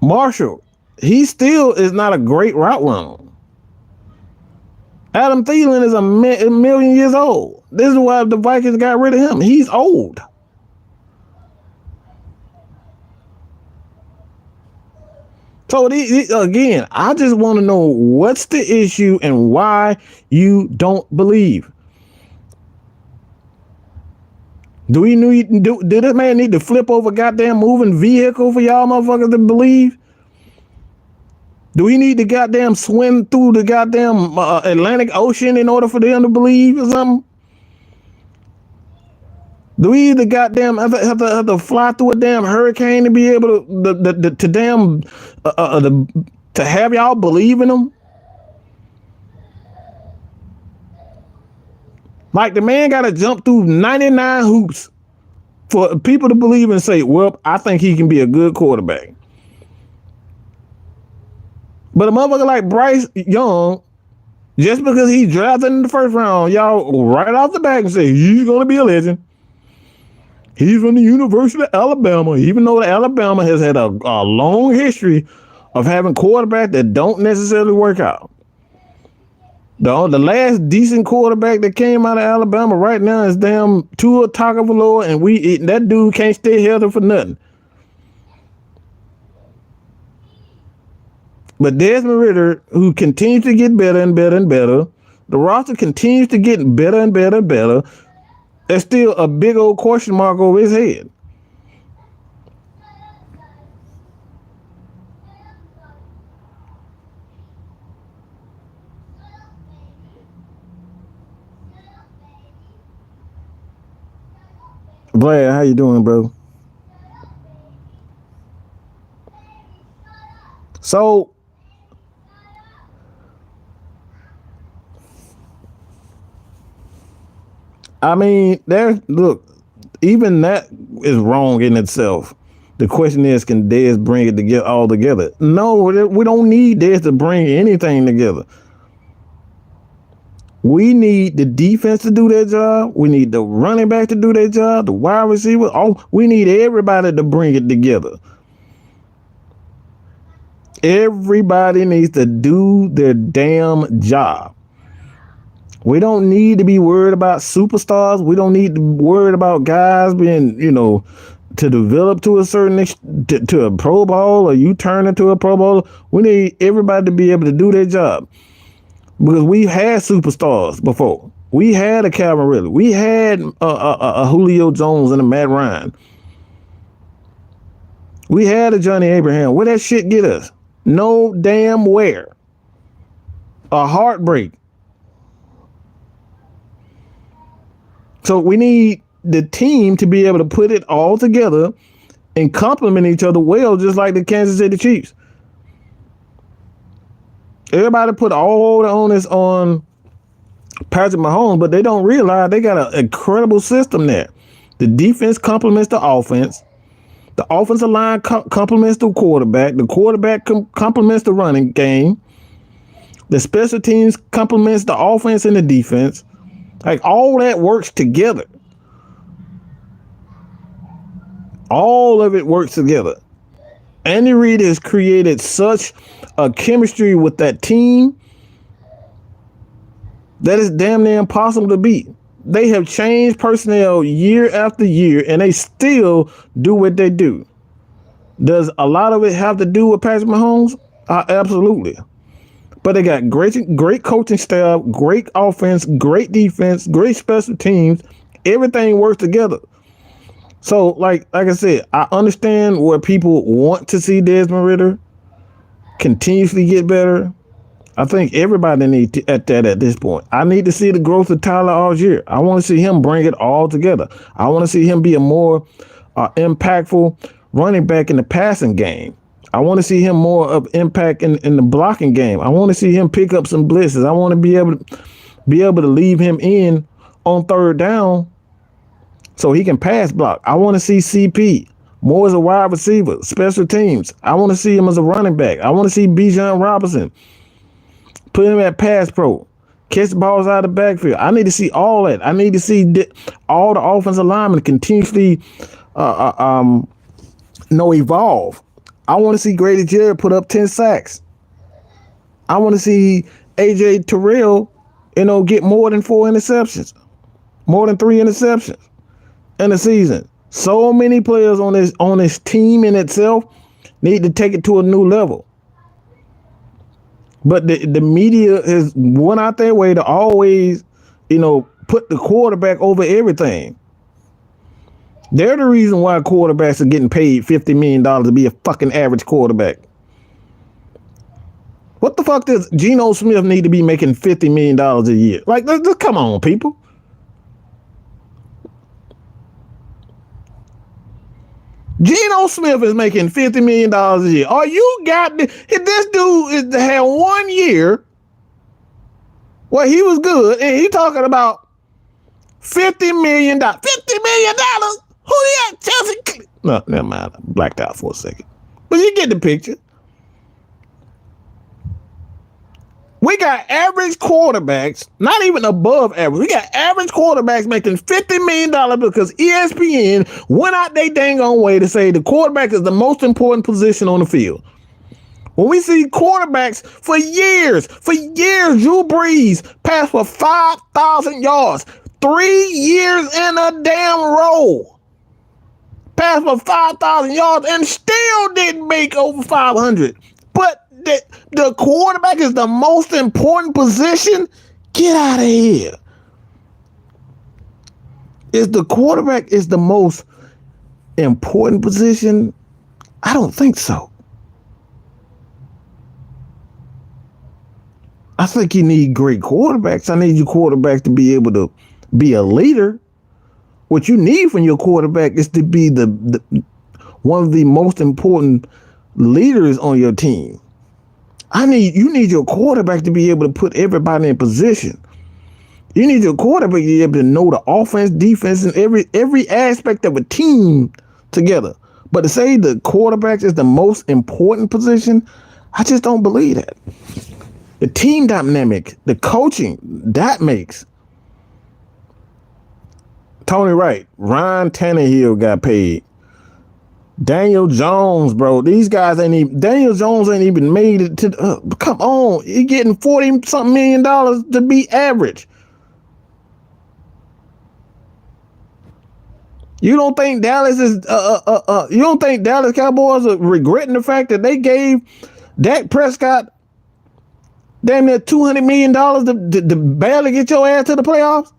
A: Marshall, he still is not a great route runner. Adam Thielen is a million years old. This is why the Vikings got rid of him. He's old. So again, I just want to know what's the issue and why you don't believe. Do this man need to flip over a goddamn moving vehicle for y'all motherfuckers to believe? Do we need to goddamn swim through the goddamn Atlantic Ocean in order for them to believe or something? Do we either goddamn have to fly through a damn hurricane to be able to have y'all believe in them? Like the man got to jump through 99 hoops for people to believe and say, well, I think he can be a good quarterback. But a motherfucker like Bryce Young, just because he drafted in the first round, y'all right off the back and say he's going to be a legend. He's from the University of Alabama, even though Alabama has had a long history of having quarterbacks that don't necessarily work out. The last decent quarterback that came out of Alabama right now is damn Tua Tagovailoa, and that dude can't stay healthy for nothing. But Desmond Ridder, who continues to get better and better and better, the roster continues to get better and better and better. There's still a big old question mark over his head. Vlad, how you doing, bro? So, I mean, look, even that is wrong in itself. The question is, can Dez bring it all together? No, we don't need Dez to bring anything together. We need the defense to do their job. We need the running back to do their job, the wide receiver. We need everybody to bring it together. Everybody needs to do their damn job. We don't need to be worried about superstars. We don't need to be worried about guys being, to develop to a certain to a Pro Bowl, or you turn into a Pro Bowler. We need everybody to be able to do their job, because we've had superstars before. We had a Calvin Ridley. We had a Julio Jones and a Matt Ryan. We had a Johnny Abraham. Where that shit get us? No damn where. A heartbreak. So we need the team to be able to put it all together and complement each other well, just like the Kansas City Chiefs. Everybody put all the onus on Patrick Mahomes, but they don't realize they got an incredible system there. The defense complements the offense. The offensive line complements the quarterback. The quarterback complements the running game. The special teams complements the offense and the defense. Like, all that works together. All of it works together. Andy Reid has created such a chemistry with that team that is damn near impossible to beat. They have changed personnel year after year, and they still do what they do. Does a lot of it have to do with Patrick Mahomes? Absolutely. But they got great coaching staff, great offense, great defense, great special teams. Everything works together. So, like I said, I understand where people want to see Desmond Ridder continuously get better. I think everybody needs to at this point. I need to see the growth of Tyler Algier. I want to see him bring it all together. I want to see him be a more impactful running back in the passing game. I want to see him more of impact in the blocking game. I want to see him pick up some blitzes. I want to be able to leave him in on third down so he can pass block. I want to see CP more as a wide receiver, special teams. I want to see him as a running back. I want to see Bijan Robinson, put him at pass pro, catch the balls out of the backfield. I need to see all that. I need to see all the offensive linemen continuously evolve. I want to see Grady Jarrett put up 10 sacks. I want to see AJ Terrell, get more than 4 interceptions, more than 3 interceptions in a season. So many players on this team in itself need to take it to a new level. But the media has went out their way to always, put the quarterback over everything. They're the reason why quarterbacks are getting paid $50 million to be a fucking average quarterback. What the fuck does Geno Smith need to be making $50 million a year? Like, just come on, people. Geno Smith is making $50 million a year. Are you got this dude had 1 year where he was good, and he talking about $50 million. $50 million? Who that? Chelsea? No, never mind. I blacked out for a second. But you get the picture. We got average quarterbacks, not even above average. We got average quarterbacks making $50 million because ESPN went out their dang on way to say the quarterback is the most important position on the field. When we see quarterbacks for years, Drew Brees passed for 5,000 yards, 3 years in a damn row. Passed for 5,000 yards and still didn't make over 500. But the quarterback is the most important position? Get out of here. Is the quarterback is the most important position? I don't think so. I think you need great quarterbacks. I need your quarterback to be able to be a leader. What you need from your quarterback is to be the one of the most important leaders on your team. You need your quarterback to be able to put everybody in position. You need your quarterback to be able to know the offense, defense, and every aspect of a team together. But to say the quarterback is the most important position, I just don't believe that. The team dynamic, the coaching, that makes. Tony Wright, Ryan Tannehill got paid. Daniel Jones, bro. These guys Daniel Jones ain't even made it to, come on. He getting $40-something million to be average. You don't think Dallas you don't think Dallas Cowboys are regretting the fact that they gave Dak Prescott damn near $200 million to barely get your ass to the playoffs?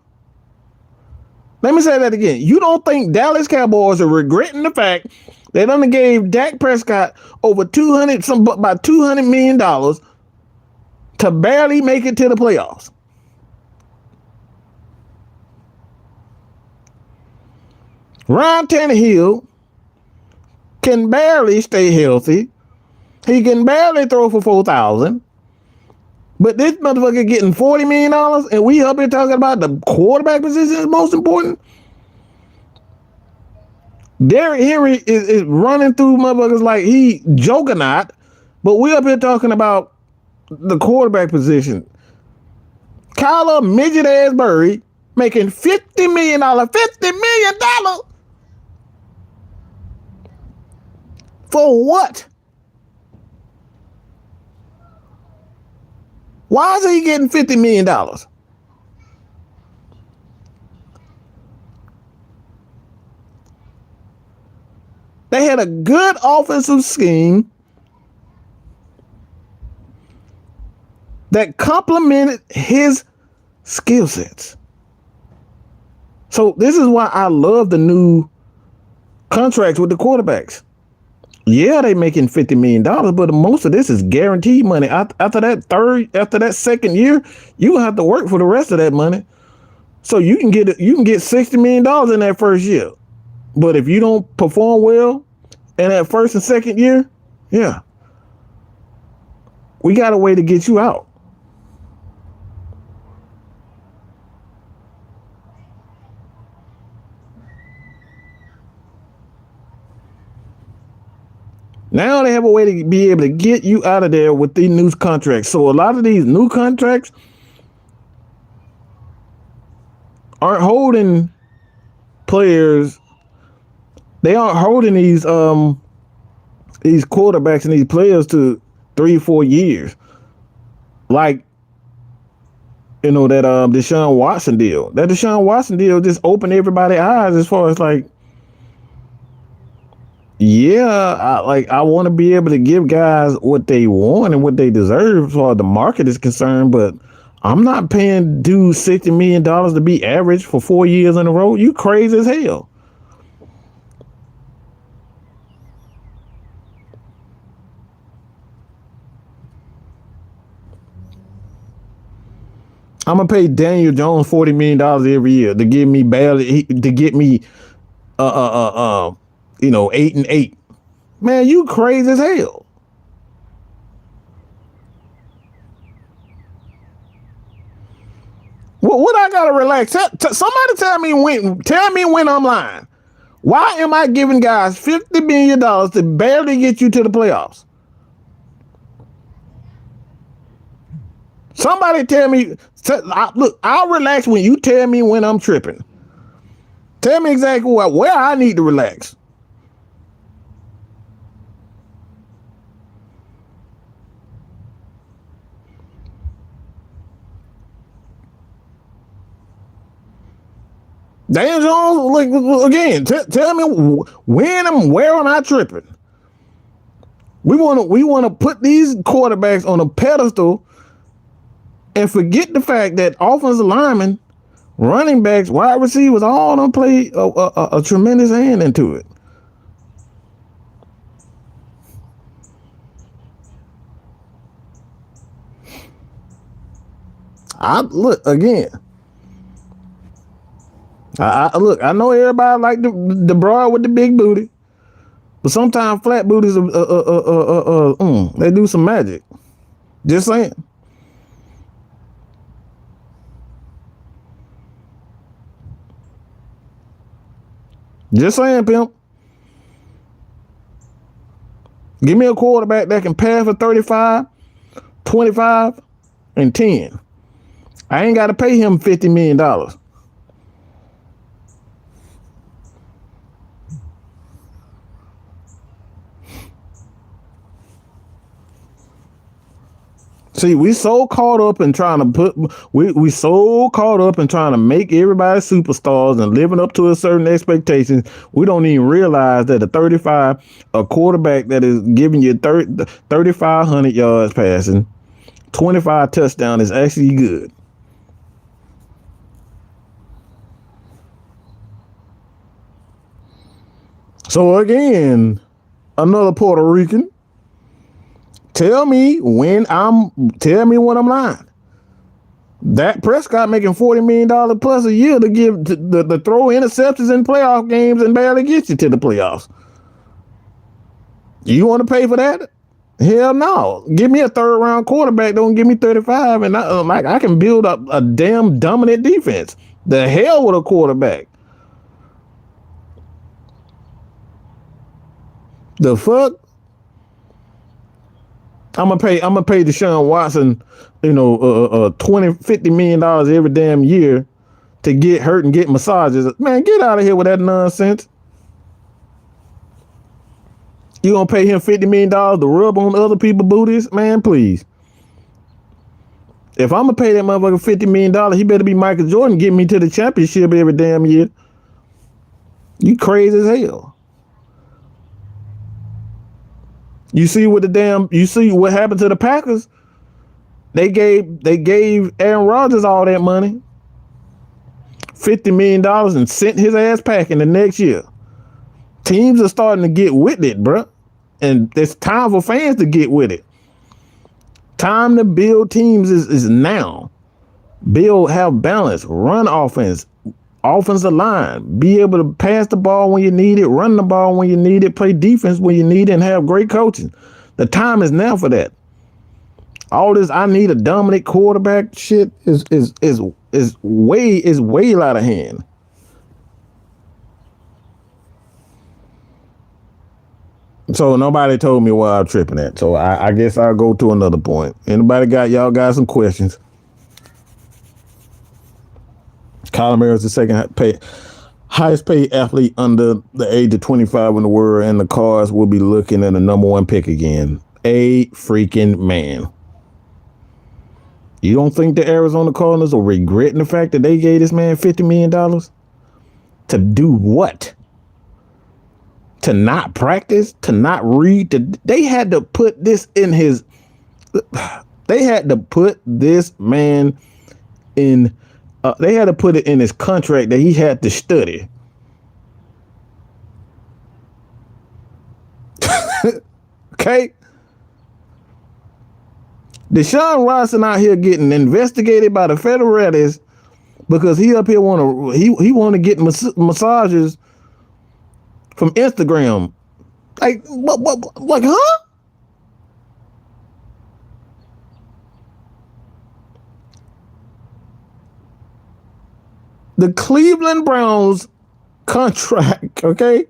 A: Let me say that again. You don't think Dallas Cowboys are regretting the fact they done gave Dak Prescott about $200 million to barely make it to the playoffs? Ryan Tannehill can barely stay healthy. He can barely throw for 4,000. But this motherfucker getting $40 million, and we up here talking about the quarterback position is most important. Derrick Henry is running through motherfuckers like he juggernaut, but we up here talking about the quarterback position. Kyler midget ass Murray making $50 million. $50 million? For what? Why is he getting $50 million? They had a good offensive scheme that complemented his skill sets. So this is why I love the new contracts with the quarterbacks. Yeah, they making $50 million, but most of this is guaranteed money. After that second year, you gonna have to work for the rest of that money. So you can get $60 million in that first year. But if you don't perform well in that first and second year, yeah, we got a way to get you out. Now they have a way to be able to get you out of there with these new contracts. So a lot of these new contracts aren't holding players. They aren't holding these these quarterbacks and these players to 3-4 years. Like, that Deshaun Watson deal. That Deshaun Watson deal just opened everybody's eyes as far as like, I want to be able to give guys what they want and what they deserve as far as the market is concerned, but I'm not paying dudes $60 million to be average for 4 years in a row. You crazy as hell. I'm gonna pay Daniel Jones $40 million every year to get me 8-8. Man, you crazy as hell. What I gotta relax? Somebody tell me when I'm lying. Why am I giving guys $50 million to barely get you to the playoffs? Somebody tell me. Look, I'll relax when you tell me when I'm tripping. Tell me exactly where I need to relax. Dan Jones, like, again, tell me where am I tripping? We want to put these quarterbacks on a pedestal and forget the fact that offensive linemen, running backs, wide receivers, all of them play a tremendous hand into it. I know everybody like the broad with the big booty, but sometimes flat booties they do some magic. Just saying. Just saying, pimp. Give me a quarterback that can pass for 35, 25, and 10. I ain't got to pay him $50 million. See, we so caught up in trying to make everybody superstars and living up to a certain expectations. We don't even realize that a quarterback that is giving you 3,500 yards passing, 25 touchdowns is actually good. So again, another Puerto Rican. Tell me when I'm lying. Dak Prescott making $40 million plus a year to give to throw interceptions in playoff games and barely get you to the playoffs. You want to pay for that? Hell no. Give me a third round quarterback. Don't give me 35, and I can build up a damn dominant defense. The hell with a quarterback. The fuck? I'm gonna pay Deshaun Watson, $50 million every damn year to get hurt and get massages. Man, get out of here with that nonsense. You gonna pay him $50 million to rub on other people's booties? Man, please. If I'm gonna pay that motherfucker $50 million, he better be Michael Jordan, get me to the championship every damn year. You crazy as hell. You see what happened to the Packers? They gave Aaron Rodgers all that money, $50 million, and sent his ass packing the next year. Teams are starting to get with it, bro. And it's time for fans to get with it. Time to build teams is now. Have balance, run offense, offensive line, be able to pass the ball when you need it, run the ball when you need it, play defense when you need it, and have great coaching. The time is now for that. All this I need a dominant quarterback shit is way out of hand. So nobody told me where I'm tripping at. So I guess I'll go to another point. Anybody got some questions? Kyler Murray's the second pay. Highest paid athlete under the age of 25 in the world, and the Cards will be looking at the number one pick again. A freaking man. You don't think the Arizona Cardinals are regretting the fact that they gave this man $50 million? To do what? To not practice? To not read? They had to put this in his... They had to put this man in... they had to put it in his contract that he had to study. Okay? Deshaun Watson out here getting investigated by the federalists because he up here want to get massages from Instagram. Like, huh? The Cleveland Browns contract, okay?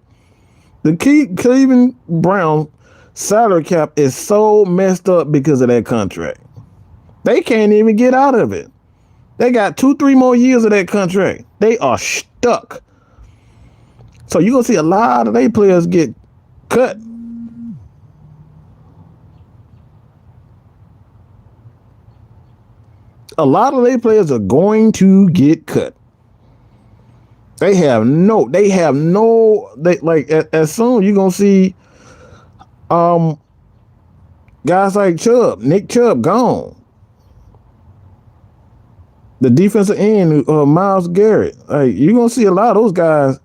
A: The Cleveland Browns salary cap is so messed up because of that contract. They can't even get out of it. They got 2-3 more years of that contract. They are stuck. So you're going to see a lot of their players get cut. A lot of their players are going to get cut. They have no, like, as soon you're going to see guys like Nick Chubb gone. The defensive end, Myles Garrett. Like, you're going to see a lot of those guys.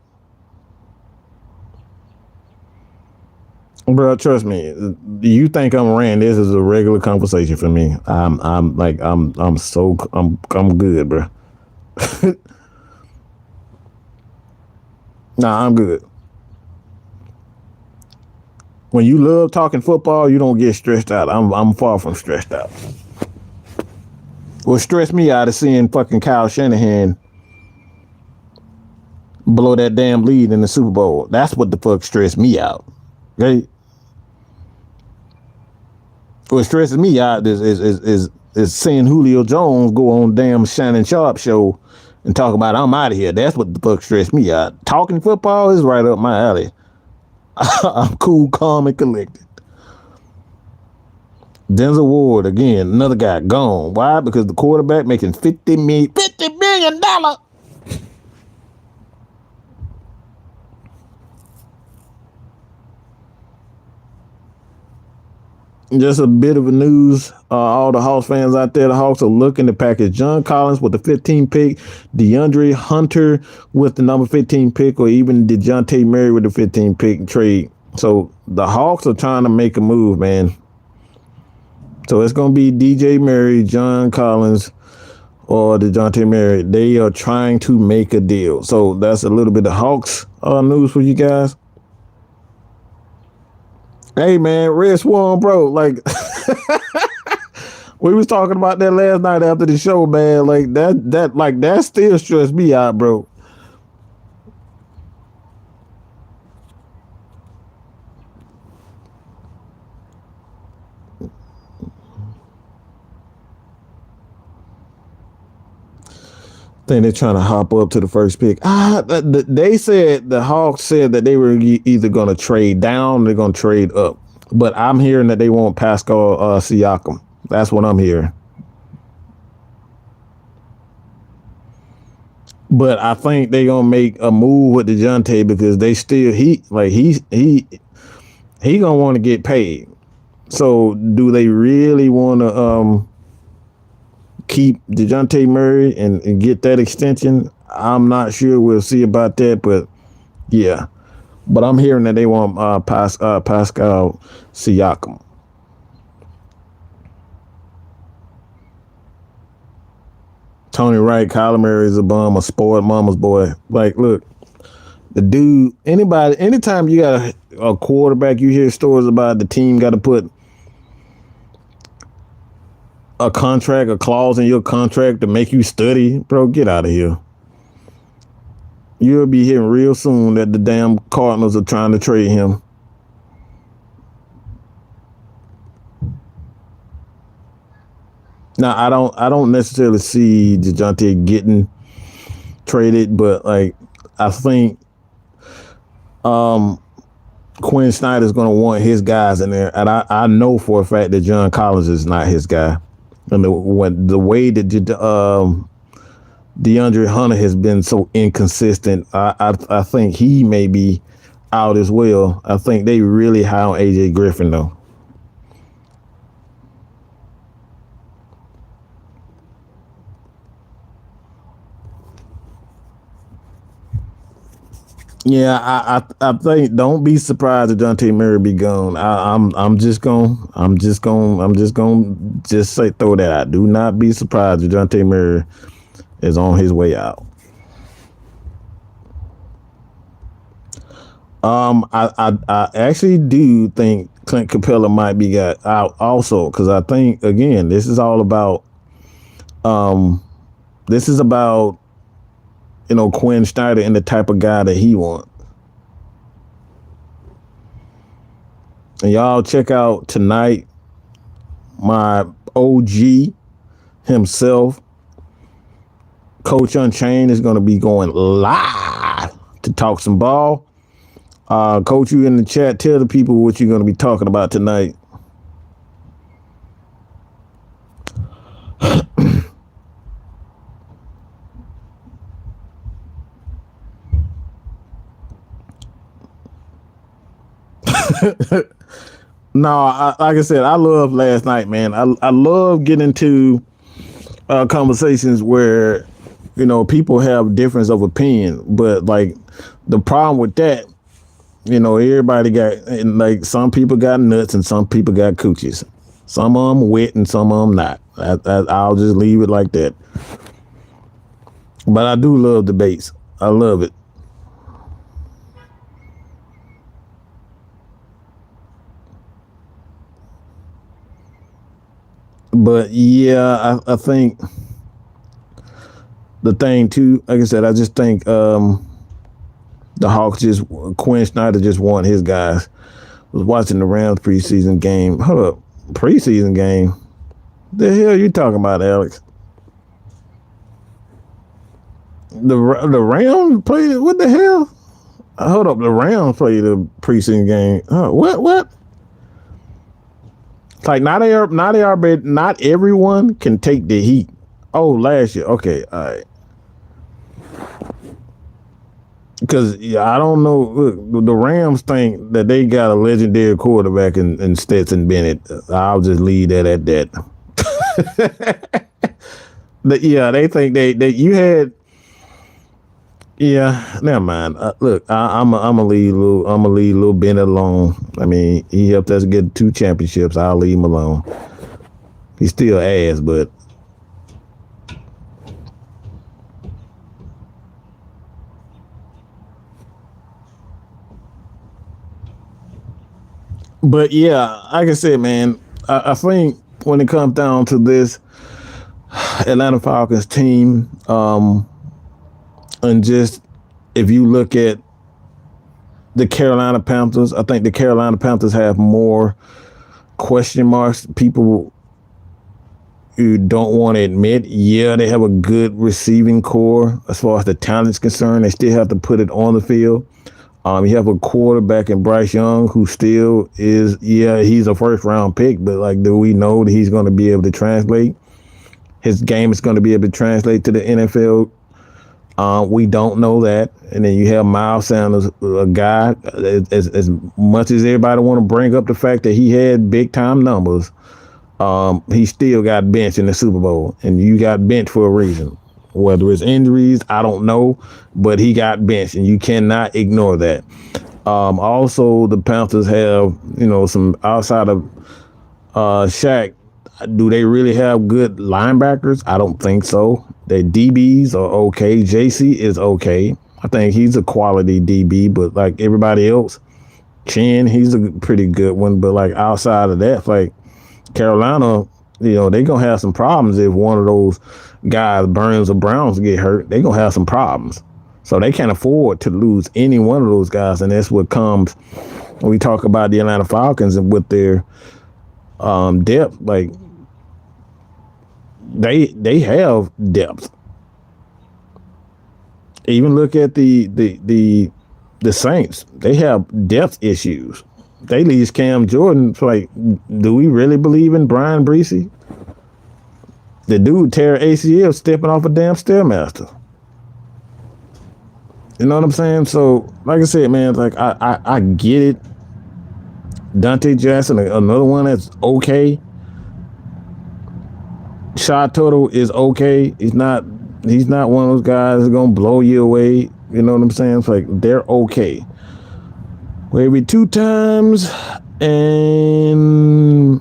A: Bro, trust me. You think I'm ranting? This is a regular conversation for me. I'm good, bro. Nah, I'm good. When you love talking football, you don't get stressed out. I'm far from stressed out. What stressed me out is seeing fucking Kyle Shanahan blow that damn lead in the Super Bowl. That's what the fuck stressed me out. Okay? What stresses me out is seeing Julio Jones go on damn Shannon Sharp show and talk about I'm out of here. That's what the fuck stressed me out. Talking football is right up my alley. I'm cool, calm, and collected. Denzel Ward, again, another guy gone. Why? Because the quarterback making $50 million. Just a bit of a news. All the Hawks fans out there, the Hawks are looking to package John Collins with the 15 pick, DeAndre Hunter with the number 15 pick, or even DeJounte Murray with the 15 pick trade. So the Hawks are trying to make a move, man. So it's going to be DJ Murray, John Collins, or DeJounte Murray. They are trying to make a deal. So that's a little bit of Hawks news for you guys. Hey man, Red Swarm, bro. Like we was talking about that last night after the show, man. Like that still stressed me out, bro. Think they're trying to hop up to the first pick. They said the Hawks said that they were either going to trade down or they're going to trade up. But I'm hearing that they want Pascal Siakam. That's what I'm hearing. But I think they're gonna make a move with DeJounte because they still he gonna want to get paid. So do they really want to keep DeJounte Murray and get that extension? I'm not sure. We'll see about that, but yeah. But I'm hearing that they want Pascal Siakam. Tony Wright, Kyler Murray is a bum, a spoiled mama's boy. Like, look, the dude, anytime you got a quarterback, you hear stories about the team got to put a clause in your contract to make you study, bro, get out of here. You'll be hearing real soon that the damn Cardinals are trying to trade him. Now, I don't necessarily see DeJounte getting traded, but like I think Quinn Snyder's going to want his guys in there, and I know for a fact that John Collins is not his guy. And the way that DeAndre Hunter has been so inconsistent, I think he may be out as well. I think they really high on AJ Griffin though. Yeah, I think don't be surprised if Dante Murray be gone. I'm just gonna say throw that out. Do not be surprised if Dante Murray is on his way out. I actually do think Clint Capella might be got out also because I think again this is all about this is about Quinn Snyder and the type of guy that he wants. And y'all check out tonight my OG himself, Coach Unchained, is going to be going live to talk some ball. Coach, you in the chat, tell the people what you're going to be talking about tonight. No, like I said, I love last night, man. I love getting into conversations where people have difference of opinion, but like the problem with that, everybody got, and like some people got nuts and some people got coochies. Some of them wet and some of them not. I'll just leave it like that. But I do love debates. I love it. But yeah, I think the thing too, like I said, I just think the Hawks Quinn Snyder just want his guys. Was watching the Rams preseason game. Hold up, preseason game? The hell you talking about, Alex? The Rams played it. What the hell? Hold up, the Rams played the preseason game. What? Like not everyone can take the heat. Oh, last year. Okay, all right. Because I don't know. Look, the Rams think that they got a legendary quarterback in Stetson Bennett. I'll just leave that at that. They think that you had. Yeah, never mind. Look, I'm gonna leave little Bennett alone. I mean, he helped us get 2 championships. I'll leave him alone. He's still ass, but yeah, like I said, man, I think when it comes down to this Atlanta Falcons team, and just if you look at the Carolina Panthers, I think the Carolina Panthers have more question marks. People who don't want to admit, yeah, they have a good receiving core as far as the talent's concerned. They still have to put it on the field. You have a quarterback in Bryce Young who still is, he's a first round pick, but like, do we know that he's going to be able to translate? His game is going to be able to translate to the NFL. We don't know that. And then you have Miles Sanders, a guy, as much as everybody want to bring up the fact that he had big time numbers, he still got benched in the Super Bowl. And you got benched for a reason. Whether it's injuries, I don't know, but he got benched, and you cannot ignore that. Also, the Panthers have, some outside of Shaq. Do they really have good linebackers? I don't think so. Their DBs are okay. JC is okay. I think he's a quality DB, but like everybody else, Chin, he's a pretty good one. But like outside of that, like Carolina, they're going to have some problems if one of those guys, Burns or Browns, get hurt. They're going to have some problems. So they can't afford to lose any one of those guys. And that's what comes when we talk about the Atlanta Falcons and with their depth. Like, they have depth. Even look at the Saints. They have depth issues. They lose Cam Jordan. It's like, do we really believe in Brian Breesy? The dude tear ACL stepping off a damn Stairmaster. You know what I'm saying? So, like I said, man, like I get it. Dante Jackson, another one that's okay. Shy Turtle is okay. He's not one of those guys that's gonna blow you away. You know what I'm saying? It's like they're okay. Maybe 2 times, and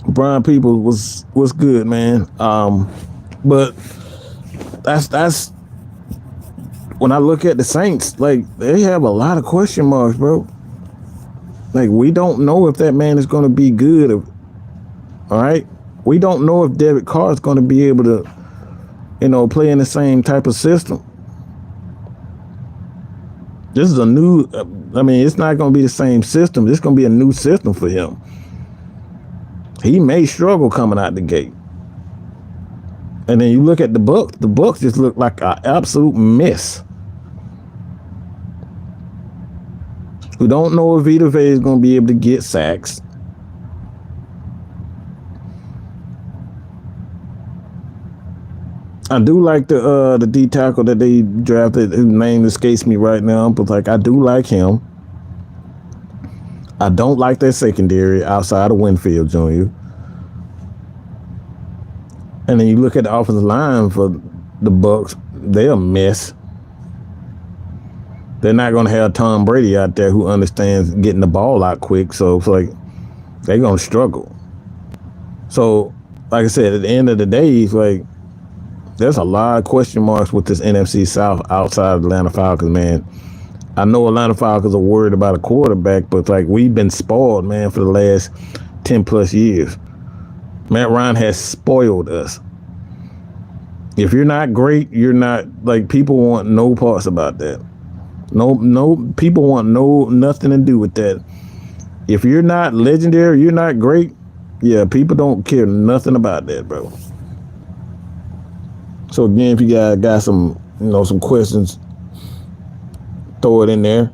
A: Brian People was good, man. But that's when I look at the Saints, like they have a lot of question marks, bro. Like we don't know if that man is gonna be good. All right. We don't know if Derek Carr is going to be able to, play in the same type of system. This is a new, it's not going to be the same system. This is going to be a new system for him. He may struggle coming out the gate. And then you look at the Bucs just look like an absolute mess. We don't know if Vita Vea is going to be able to get sacks. I do like the D tackle that they drafted, whose name escapes me right now, but like I do like him. I don't like that secondary outside of Winfield Jr. And then you look at the offensive line for the Bucs, they're a mess. They're not going to have Tom Brady out there who understands getting the ball out quick, so it's like they're going to struggle. So, like I said, at the end of the day, it's like there's a lot of question marks with this NFC South outside of the Atlanta Falcons, man. I know Atlanta Falcons are worried about a quarterback, but like we've been spoiled, man, for the last 10 plus years. Matt Ryan has spoiled us. If you're not great, you're not, like, people want no parts about that. No, people want nothing to do with that. If you're not legendary, you're not great, yeah, people don't care nothing about that, bro. So again, if you guys got some, some questions, throw it in there.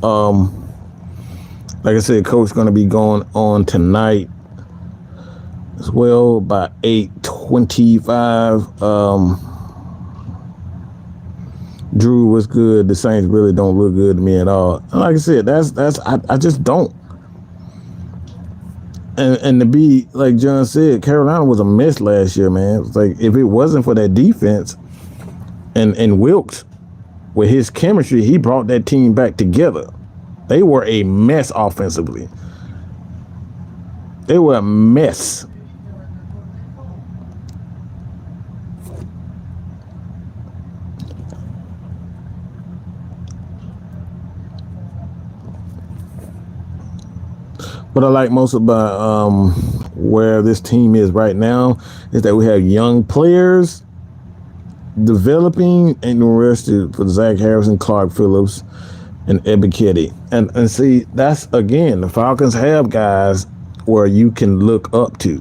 A: Like I said, Coach going to be going on tonight as well by 8:25. Drew was good. The Saints really don't look good to me at all. And like I said, I just don't. And to be, like John said, Carolina was a mess last year, man. It's like, if it wasn't for that defense and Wilkes, with his chemistry, he brought that team back together. They were a mess offensively. They were a mess. What I like most about where this team is right now is that we have young players developing and arrested for Zach Harrison, Clark Phillips, and Ebiketie. And see, that's, again, the Falcons have guys where you can look up to.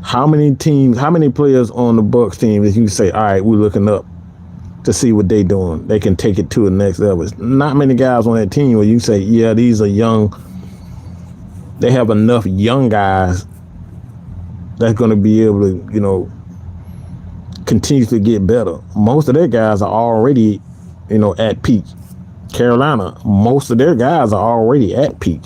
A: How many players on the Bucs team that you can say, all right, we're looking up to see what they're doing. They can take it to the next level. Not many guys on that team where you say, yeah, these are young. They have enough young guys that's going to be able to, continue to get better. Most of their guys are already, at peak. Carolina, most of their guys are already at peak.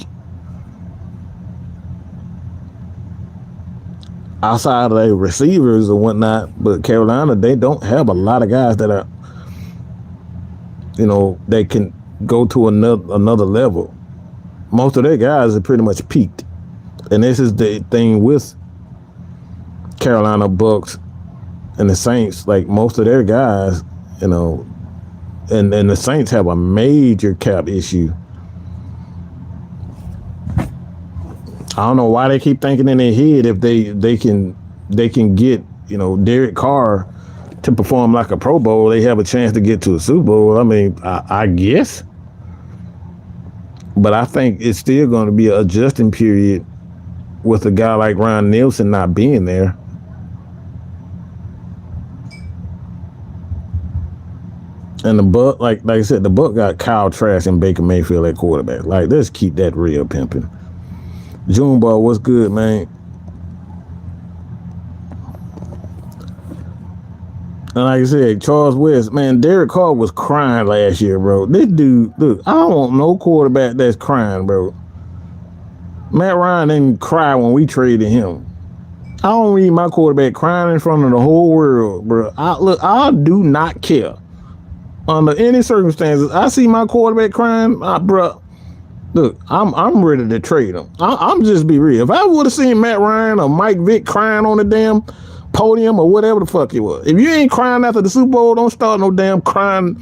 A: Outside of their receivers and whatnot, but Carolina, they don't have a lot of guys that are, they can go to another level. Most of their guys are pretty much peaked. And this is the thing with Carolina Bucs and the Saints. Like, most of their guys, and the Saints have a major cap issue. I don't know why they keep thinking in their head if they can get, Derek Carr to perform like a Pro Bowl, they have a chance to get to a Super Bowl. I mean, I guess. But I think it's still going to be an adjusting period with a guy like Ryan Nielsen not being there. And the Buck, like I said, the Buck got Kyle Trask and Baker Mayfield at quarterback. Like, let's keep that real, pimping. Juneball, what's good, man? And like I said, Charles West, man, Derek Carr was crying last year, bro. This dude, look, I don't want no quarterback that's crying, bro. Matt Ryan didn't cry when we traded him. I don't need my quarterback crying in front of the whole world, bro. I do not care. Under any circumstances, I see my quarterback crying, bro. Look, I'm ready to trade him. I'm just be real. If I would have seen Matt Ryan or Mike Vick crying on the damn podium or whatever the fuck it was. If you ain't crying after the Super Bowl, don't start no damn crying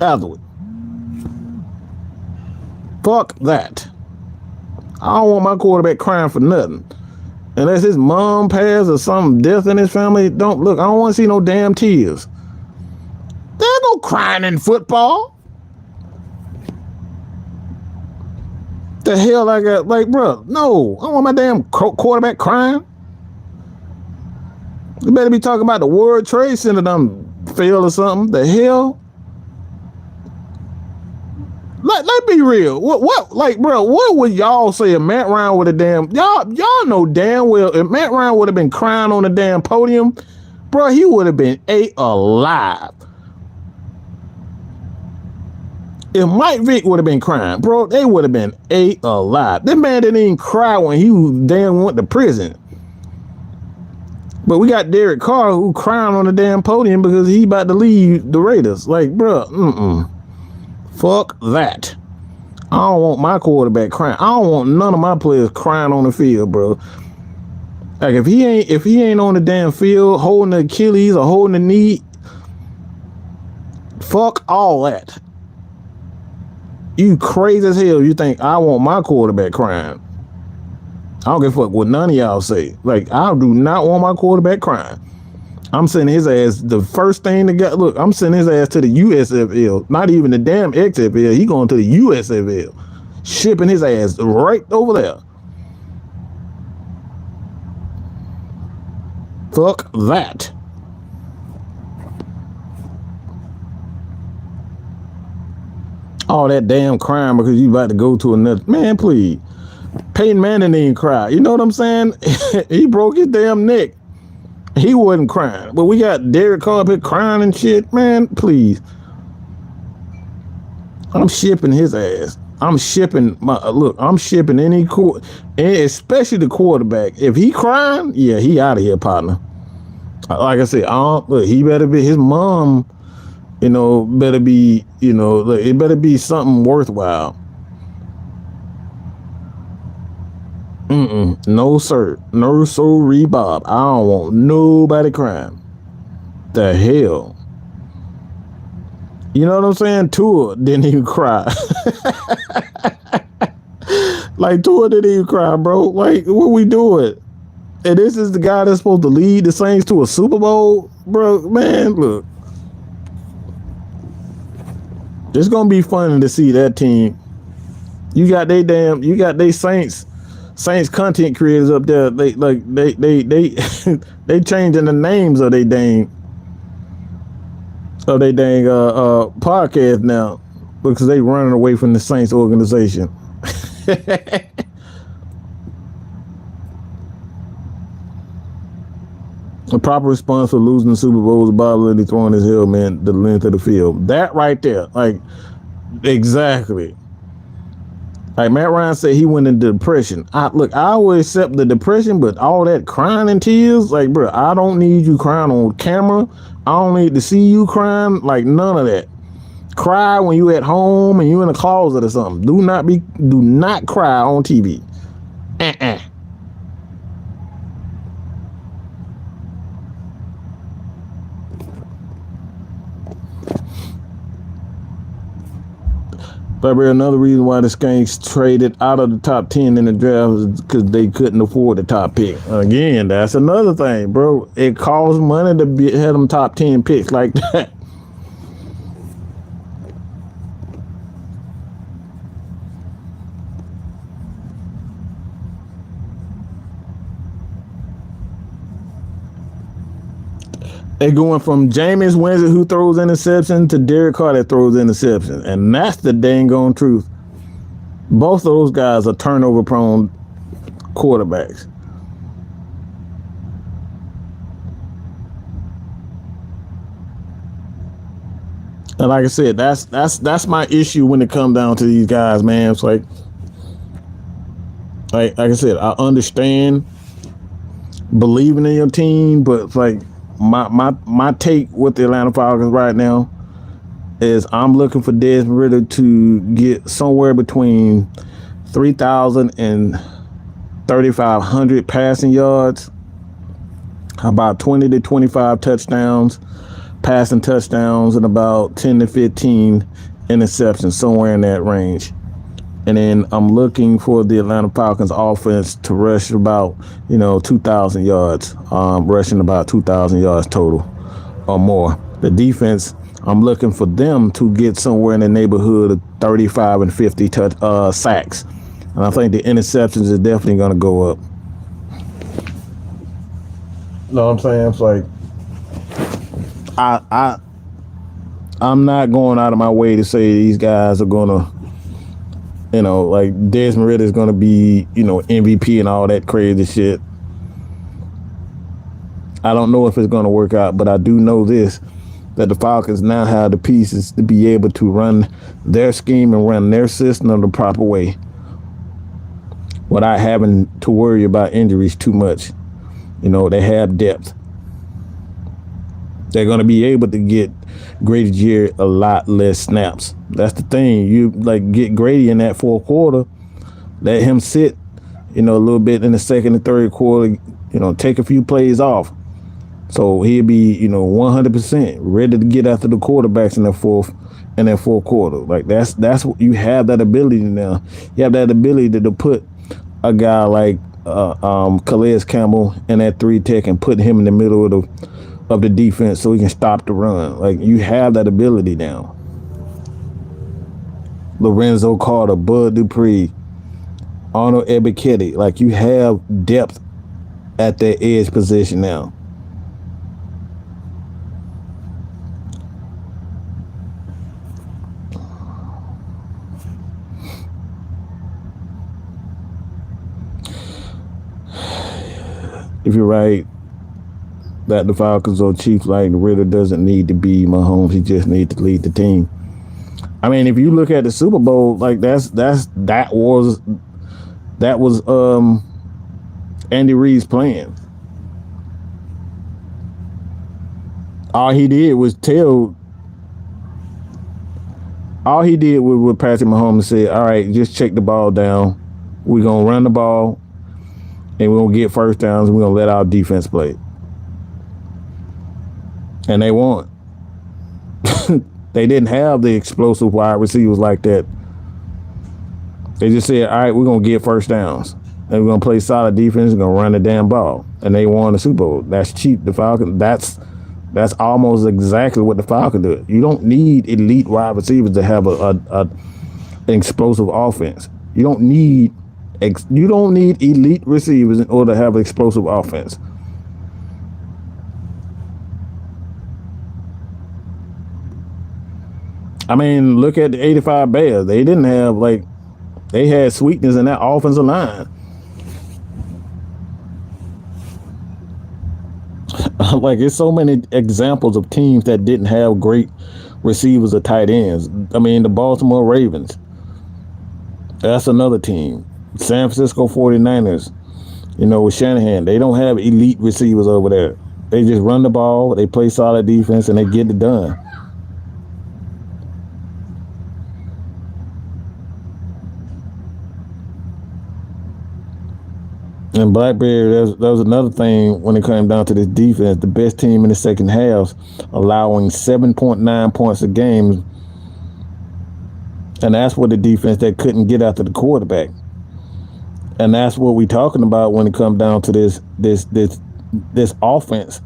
A: afterward. Fuck that. I don't want my quarterback crying for nothing. Unless his mom passed or some death in his family, don't look. I don't want to see no damn tears. There's no crying in football. The hell I got, like, bro, no. I don't want my damn quarterback crying. You better be talking about the World Trade Center done failed or something. The hell? Let's be real. What, like, bro, what would y'all say if Matt Ryan would have y'all know damn well if Matt Ryan would have been crying on the damn podium, bro, he would have been ate alive. If Mike Vick would have been crying, bro, they would have been ate alive. This man didn't even cry when he damn went to prison. But we got Derek Carr who crying on the damn podium because he about to leave the Raiders. Like, bro, fuck that. I don't want my quarterback crying. I don't want none of my players crying on the field, bro. Like, if he ain't on the damn field holding the Achilles or holding the knee, fuck all that. You crazy as hell. You think I want my quarterback crying? I don't give a fuck what none of y'all say. Like, I do not want my quarterback crying. I'm sending his ass the first thing to get. Look, I'm sending his ass to the USFL. Not even the damn XFL. He going to the USFL. Shipping his ass right over there. Fuck that. All that damn crime because you about to go to another. Man, please. Peyton Manning didn't cry. You know what I'm saying? He broke his damn neck. He wasn't crying. But we got Derek Carr up here crying and shit. Man, please. I'm shipping his ass. I'm shipping any especially the quarterback. If he crying, yeah, he out of here, partner. Like I said, look, he better be his mom, better be, look, it better be something worthwhile. No, sir. No, sorry, Bob. I don't want nobody crying. The hell? You know what I'm saying? Tua didn't even cry. Like, Tua didn't even cry, bro. Like, what we doing? And this is the guy that's supposed to lead the Saints to a Super Bowl? Bro, man, look. It's going to be funny to see that team. You got they Saints content creators up there, they changing the names of they dang podcast now because they running away from the Saints organization. A proper response for losing the Super Bowl is bodily throwing his helmet the length of the field. That right there, like, exactly. Like Matt Ryan said, he went into depression. I will accept the depression, but all that crying and tears, like, bro, I don't need you crying on camera. I don't need to see you crying. Like, none of that. Cry when you at home and you in a closet or something. Do not cry on TV. But another reason why the Skanks traded out of the top 10 in the draft is because they couldn't afford the top pick. Again, that's another thing, bro. It costs money to have them top 10 picks like that. They going from Jameis Winston, who throws interception, to Derek Carr that throws interception, and that's the dang on truth. Both of those guys are turnover prone quarterbacks. And like I said, that's my issue when it comes down to these guys, man. It's like I said, I understand believing in your team, but it's like my take with the Atlanta Falcons right now is I'm looking for Desmond Ridder to get somewhere between 3,000 and 3,500 passing yards, about 20 to 25 touchdowns, passing touchdowns, and about 10 to 15 interceptions, somewhere in that range. And then I'm looking for the Atlanta Falcons offense to rush about, 2,000 yards, rushing about 2,000 yards total or more. The defense, I'm looking for them to get somewhere in the neighborhood of 35 and 50 sacks. And I think the interceptions is definitely going to go up. You know what I'm saying? It's like, I'm not going out of my way to say these guys are going to, like Desmond Ridder is going to be, MVP and all that crazy shit. I don't know if it's going to work out, but I do know this, that the Falcons now have the pieces to be able to run their scheme and run their system the proper way without having to worry about injuries too much. They have depth. They're going to be able to get Grady Jarrett a lot less snaps. That's the thing. You get Grady in that fourth quarter, let him sit, a little bit in the second and third quarter, take a few plays off. So he'll be, 100% ready to get after the quarterbacks in that fourth quarter. Like that's what you have, that ability now. You have that ability to put a guy like Calais Campbell in that 3 tech and put him in the middle of the defense so he can stop the run. Like, you have that ability now. Lorenzo Carter, Bud Dupree, Arnold Ebiketie. Like, you have depth at that edge position now. If you're right that the Falcons or Chiefs, like, Ridder doesn't need to be Mahomes, he just needs to lead the team. I mean, if you look at the Super Bowl, like that was Andy Reid's plan. All he did was with Patrick Mahomes said, all right, just check the ball down. We're going to run the ball, and we're going to get first downs, and we're going to let our defense play. And they won. They didn't have the explosive wide receivers like that. They just said, all right, we're going to get first downs, and we're going to play solid defense, we're going to run the damn ball. And they won the Super Bowl. That's cheap. The Falcons, that's almost exactly what the Falcons do. You don't need elite wide receivers to have an explosive offense. You don't need elite receivers in order to have an explosive offense. I mean, look at the 85 Bears. They didn't have, they had sweetness in that offensive line. There's so many examples of teams that didn't have great receivers or tight ends. I mean, the Baltimore Ravens. That's another team. San Francisco 49ers, with Shanahan. They don't have elite receivers over there. They just run the ball, they play solid defense, and they get it done. And Blackberry, that was another thing when it came down to this defense. The best team in the second half, allowing 7.9 points a game. And that's what the defense that couldn't get after the quarterback. And that's what we're talking about when it comes down to this offense.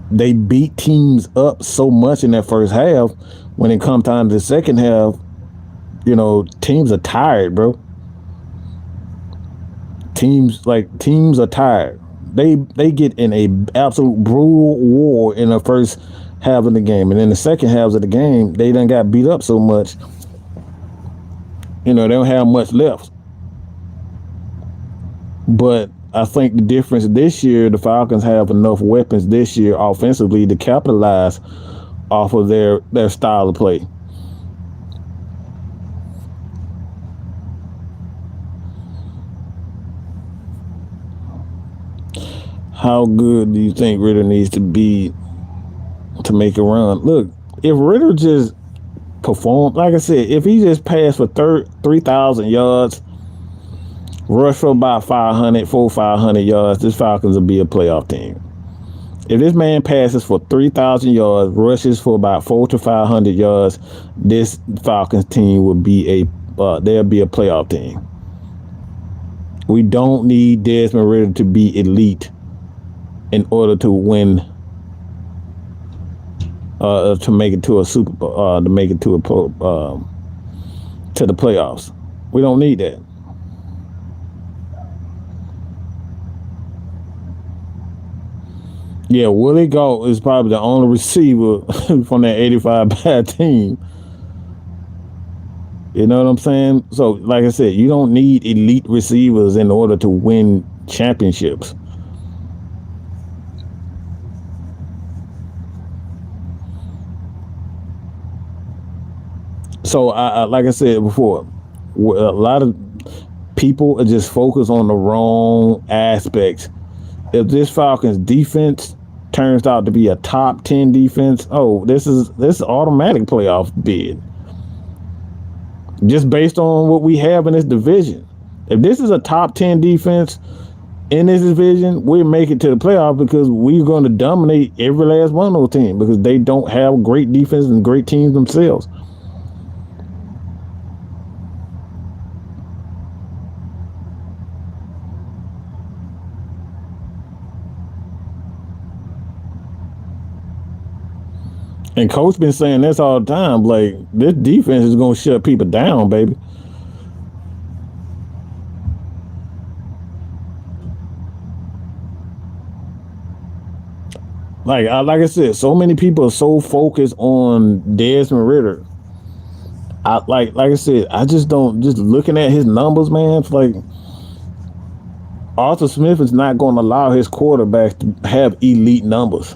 A: They beat teams up so much in that first half. When it comes time to the second half, teams are tired, bro. Teams are tired. they get in a absolute brutal war in the first half of the game, and in the second half of the game, they done got beat up so much. They don't have much left. But I think the difference this year, the Falcons have enough weapons this year offensively to capitalize off of their style of play. How good do you think Ridder needs to be to make a run? Look, if Ridder just performed, like I said, if he just passed for 3,000 yards, rush for about 500 yards, this Falcons will be a playoff team. If this man passes for 3,000 yards, rushes for about 400 to 500 yards, this Falcons team will be they'll be a playoff team. We don't need Desmond Ridder to be elite in order to win, to make it to a Super Bowl, to make it to the playoffs. We don't need that. Yeah, Willie Gault is probably the only receiver from that 85 bad team. You know what I'm saying? So, like I said, you don't need elite receivers in order to win championships. So, like I said before, a lot of people are just focused on the wrong aspects. If this Falcons defense turns out to be a top 10 defense, this is automatic playoff bid. Just based on what we have in this division. If this is a top 10 defense in this division, we'll make it to the playoff because we're going to dominate every last one of those teams because they don't have great defense and great teams themselves. And coach been saying this all the time, like, this defense is going to shut people down, baby. Like I said, so many people are so focused on Desmond Ridder. Like I said, I just looking at his numbers, man, it's like Arthur Smith is not going to allow his quarterback to have elite numbers.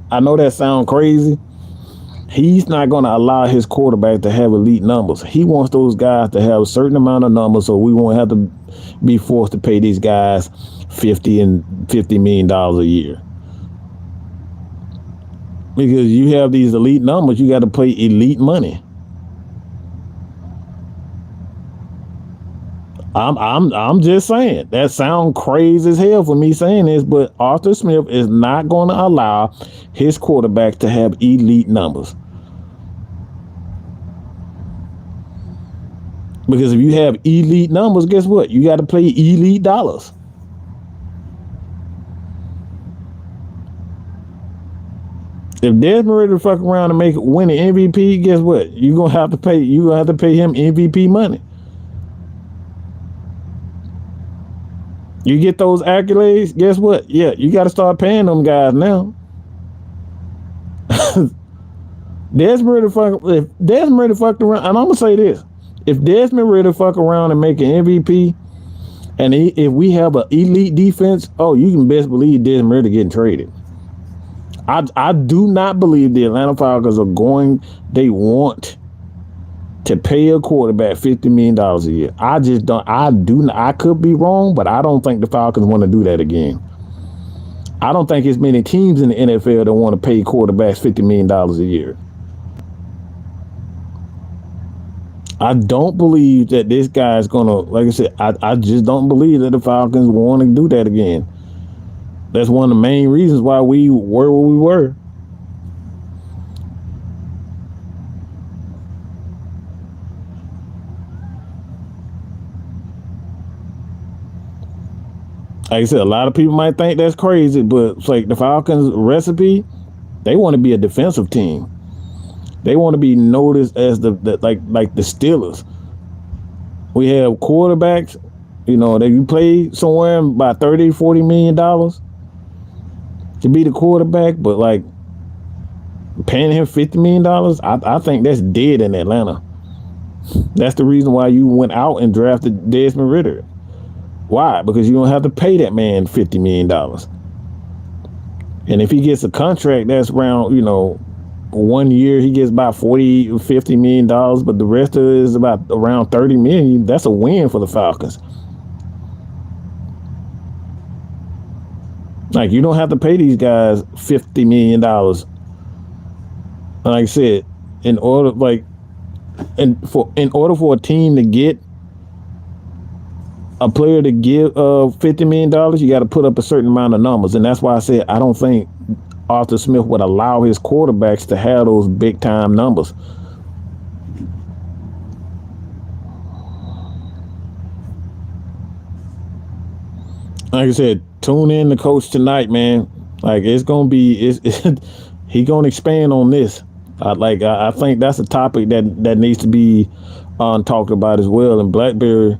A: I know that sounds crazy. He's not going to allow his quarterback to have elite numbers. He wants those guys to have a certain amount of numbers so we won't have to be forced to pay these guys $50 million a year. Because you have these elite numbers, you got to pay elite money. I'm just saying that sounds crazy as hell for me saying this, but Arthur Smith is not going to allow his quarterback to have elite numbers. Because if you have elite numbers, guess what? You got to pay elite dollars. If Desmond Ridder fuck around and win an MVP, guess what? You're gonna have to pay him MVP money. You get those accolades, guess what? Yeah, you got to start paying them guys now. If Desmond Ridder fucked around, and I'm gonna say this: if Desmond Ridder fuck around and make an MVP, and if we have an elite defense, you can best believe Desmond Ridder getting traded. I do not believe the Atlanta Falcons they want to pay a quarterback $50 million a year. I could be wrong, but I don't think the Falcons want to do that again. I don't think there's many teams in the NFL that want to pay quarterbacks $50 million a year. I don't believe that this guy is going to, like I said, I just don't believe that the Falcons want to do that again. That's one of the main reasons why we were where we were. Like I said, a lot of people might think that's crazy, but it's like the Falcons recipe, they want to be a defensive team. They want to be noticed as like the Steelers. We have quarterbacks You know, that you play somewhere by 30, $40 million to be the quarterback, but like paying him $50 million, I think that's dead in Atlanta. That's the reason why you went out and drafted Desmond Ridder. Why? Because you don't have to pay that man $50 million. And if he gets a contract that's around, 1 year, he gets about $40 or $50 million, but the rest of it is about around $30 million. That's a win for the Falcons. Like, you don't have to pay these guys $50 million. Like I said, in order for a team to get a player to give $50 million, you got to put up a certain amount of numbers. And that's why I said I don't think Arthur Smith would allow his quarterbacks to have those big time numbers. Like I said, tune in to Coach tonight, man. Like, it's gonna be, he gonna expand on this. I think that's a topic that needs to be talked about as well. And Blackberry,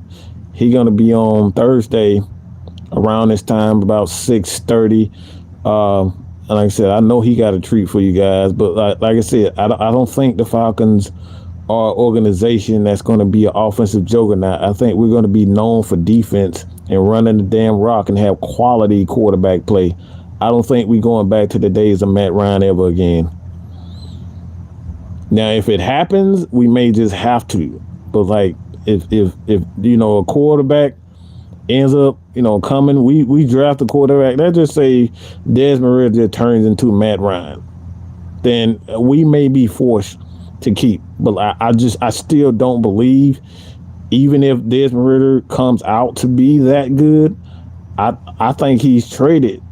A: he gonna be on Thursday around this time, about 6:30. And like I said, I know he got a treat for you guys. But like I said, I don't think the Falcons are an organization that's going to be an offensive juggernaut. I think we're going to be known for defense and running the damn rock and have quality quarterback play. I don't think we're going back to the days of Matt Ryan ever again. Now, if it happens, we may just have to. But like, if a quarterback ends up, coming, we draft a quarterback. Let's just say Desmond Ridder turns into Matt Ryan. Then we may be forced to keep. But I still don't believe, even if Desmond Ridder comes out to be that good, I think he's traded.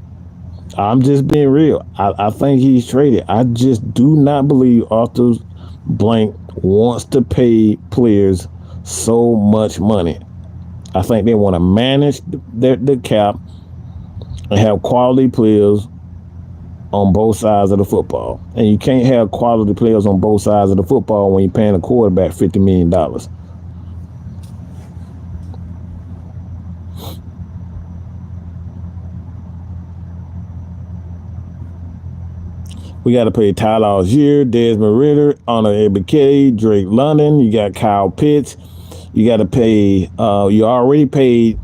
A: I'm just being real. I think he's traded. I just do not believe Arthur Blank wants to pay players so much money. I think they want to manage the cap and have quality players on both sides of the football. And you can't have quality players on both sides of the football when you're paying a quarterback $50 million. We got to pay Tyler Algier, Desmond Ridder, Honor Ebike, Drake London. You got Kyle Pitts. You got to pay, you already paid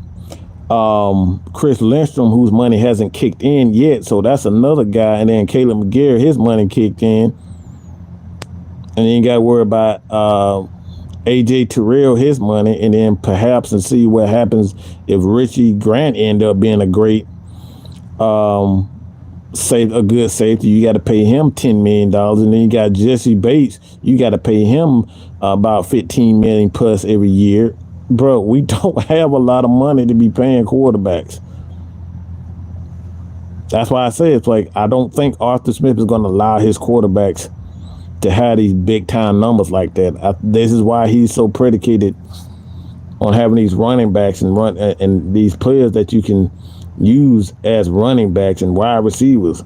A: Chris Lindstrom, whose money hasn't kicked in yet. So that's another guy. And then Caleb McGarry, his money kicked in. And then you got to worry about AJ Terrell, his money. And then perhaps and see what happens if Richie Grant end up being a great a good safety. You got to pay him $10 million. And then you got Jesse Bates. You got to pay him about $15 million plus every year. Bro, we don't have a lot of money to be paying quarterbacks. That's why I say it's like, I don't think Arthur Smith is going to allow his quarterbacks to have these big time numbers like that. This is why he's so predicated on having these running backs and these players that you can use as running backs and wide receivers.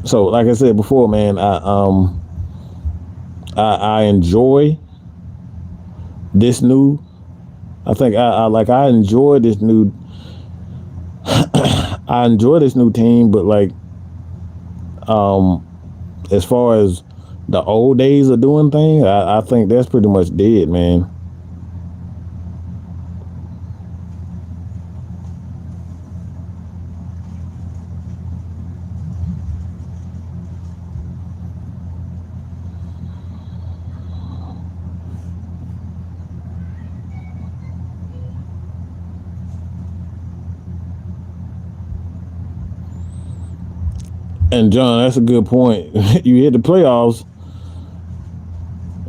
A: So, like I said before, man, I enjoy this new. I think I enjoy this new. I enjoy this new team, but like, as far as the old days of doing things, I think that's pretty much dead, man. And John, that's a good point. You hit the playoffs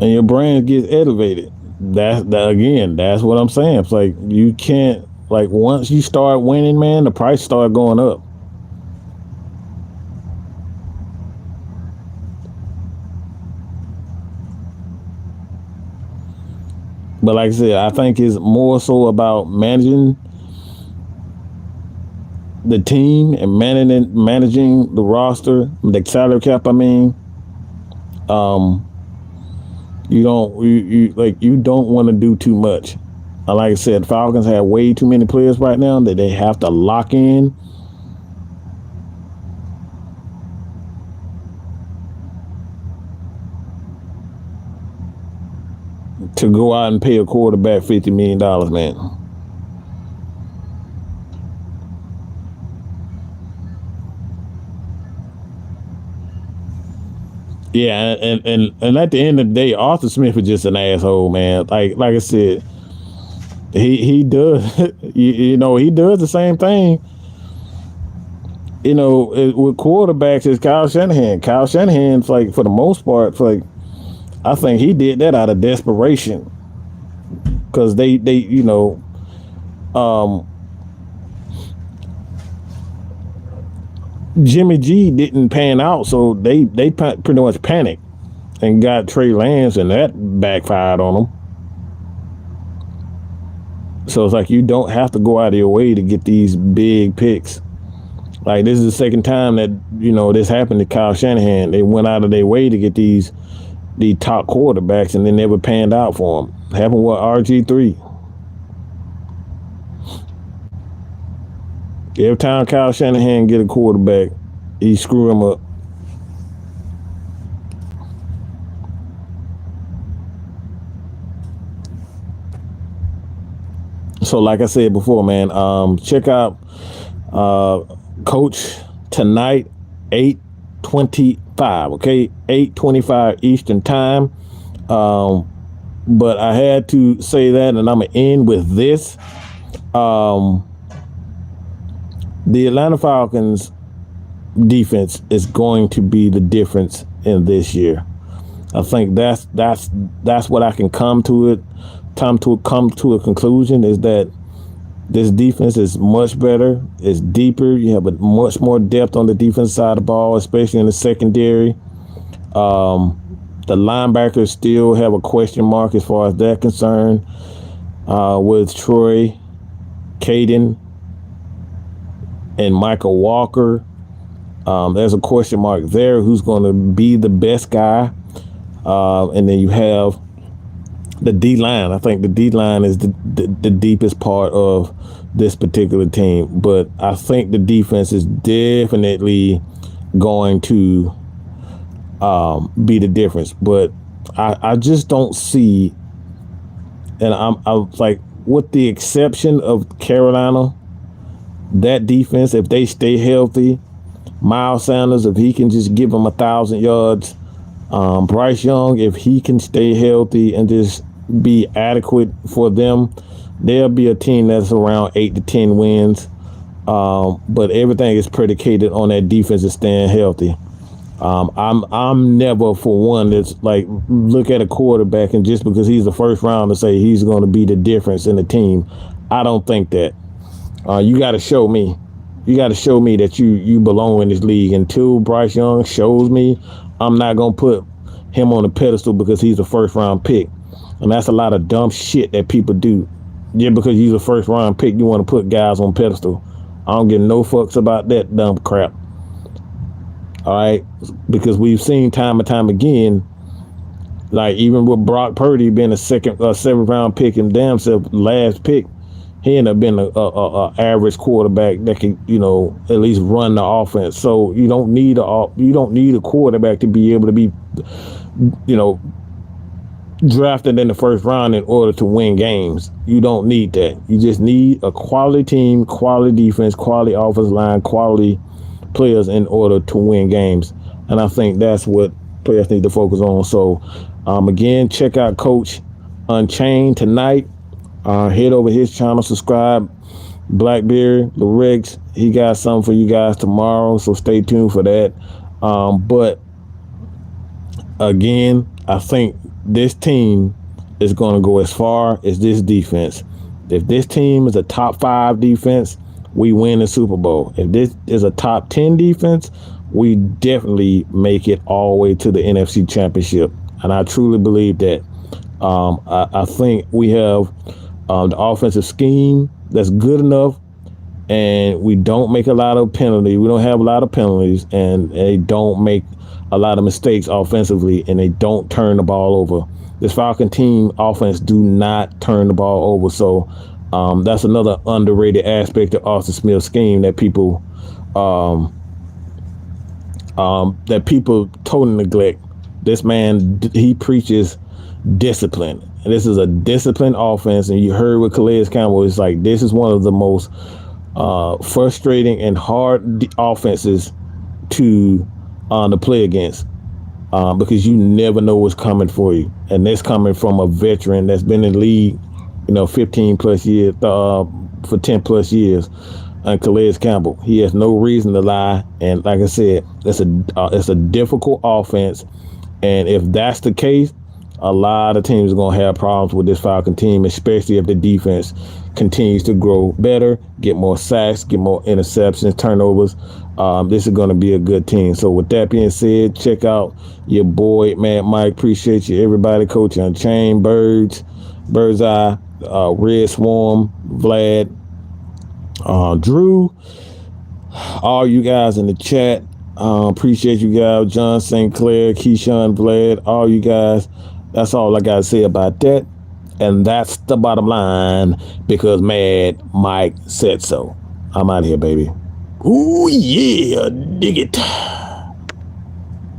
A: and your brand gets elevated. That's what I'm saying. It's like you can't, like, once you start winning, man, the price start going up. But like I said, I think it's more so about managing the team and managing the roster, the salary cap, You don't you don't want to do too much. Like I said, Falcons have way too many players right now that they have to lock in. To go out and pay a quarterback $50 million, man. Yeah, and at the end of the day, Arthur Smith is just an asshole, man. Like I said, he does he does the same thing. With quarterbacks is Kyle Shanahan. Kyle Shanahan's like, for the most part, I think he did that out of desperation because they Jimmy G didn't pan out, so they pretty much panicked and got Trey Lance, and that backfired on them. So it's like you don't have to go out of your way to get these big picks. Like, this is the second time that this happened to Kyle Shanahan. They went out of their way to get the top quarterbacks, and they never panned out for them. Happened with RG3. Every time Kyle Shanahan get a quarterback, he screw him up. So like I said before, man, check out Coach tonight, 8:25, okay? 8:25 Eastern time. But I had to say that, and I'm going to end with this. The Atlanta Falcons defense is going to be the difference in this year. I think that's what I can come to a conclusion, is that this defense is much better. It's deeper. You have a much more depth on the defense side of the ball, especially in the secondary. The linebackers still have a question mark as far as that concerned, with Troy, Caden, and Michael Walker. There's a question mark there. Who's going to be the best guy? And then you have the D-line. I think the D-line is the deepest part of this particular team. But I think the defense is definitely going to be the difference. But I just don't see, and I'm like, with the exception of Carolina, that defense, if they stay healthy, Miles Sanders, if he can just give them 1,000 yards, Bryce Young, if he can stay healthy and just be adequate for them, they'll be a team that's around 8 to 10 wins. But everything is predicated on that defense is staying healthy. I'm never for one that's like, look at a quarterback and just because he's the first round to say he's going to be the difference in the team. I don't think that. You got to show me. You got to show me that you belong in this league. Until Bryce Young shows me, I'm not going to put him on a pedestal because he's a first-round pick. And that's a lot of dumb shit that people do. Yeah, because he's a first-round pick, you want to put guys on pedestal. I don't give no fucks about that dumb crap. All right? Because we've seen time and time again, like even with Brock Purdy being a seventh-round pick and damn self last pick, he ended up being a average quarterback that can, at least run the offense. So you don't need a quarterback to be able to be, drafted in the first round in order to win games. You don't need that. You just need a quality team, quality defense, quality offensive line, quality players in order to win games. And I think that's what players need to focus on. So again, check out Coach Unchained tonight. Head over his channel, subscribe. Blackbeard, the Rex, he got something for you guys tomorrow, so stay tuned for that. But again, I think this team is going to go as far as this defense. If this team is a top 5 defense, we win the Super Bowl. If this is a top 10 defense, we definitely make it all the way to the NFC Championship. And I truly believe that. I think we have the offensive scheme that's good enough and we don't make a lot of penalties. We don't have a lot of penalties, and they don't make a lot of mistakes offensively, and they don't turn the ball over. This Falcon team offense do not turn the ball over, so that's another underrated aspect of Austin Smith's scheme that people totally neglect. This man, he preaches discipline, and this is a disciplined offense. And you heard with Calais Campbell, it's like this is one of the most frustrating and hard offenses to play against, because you never know what's coming for you, and that's coming from a veteran that's been in the league, 15 plus years, for 10 plus years. And Calais Campbell, he has no reason to lie, and like I said, it's a difficult offense, and if that's the case, a lot of teams are going to have problems with this Falcon team, especially if the defense continues to grow better, get more sacks, get more interceptions, turnovers. This is going to be a good team. So with that being said, check out your boy, Mad Mike. Appreciate you, everybody. Coach Unchained, Birds Eye, Red Swarm, Vlad, Drew, all you guys in the chat. Appreciate you guys. John St. Clair, Keyshawn, Vlad, all you guys. That's all I got to say about that. And that's the bottom line, because Mad Mike said so. I'm out of here, baby. Ooh, yeah, dig it.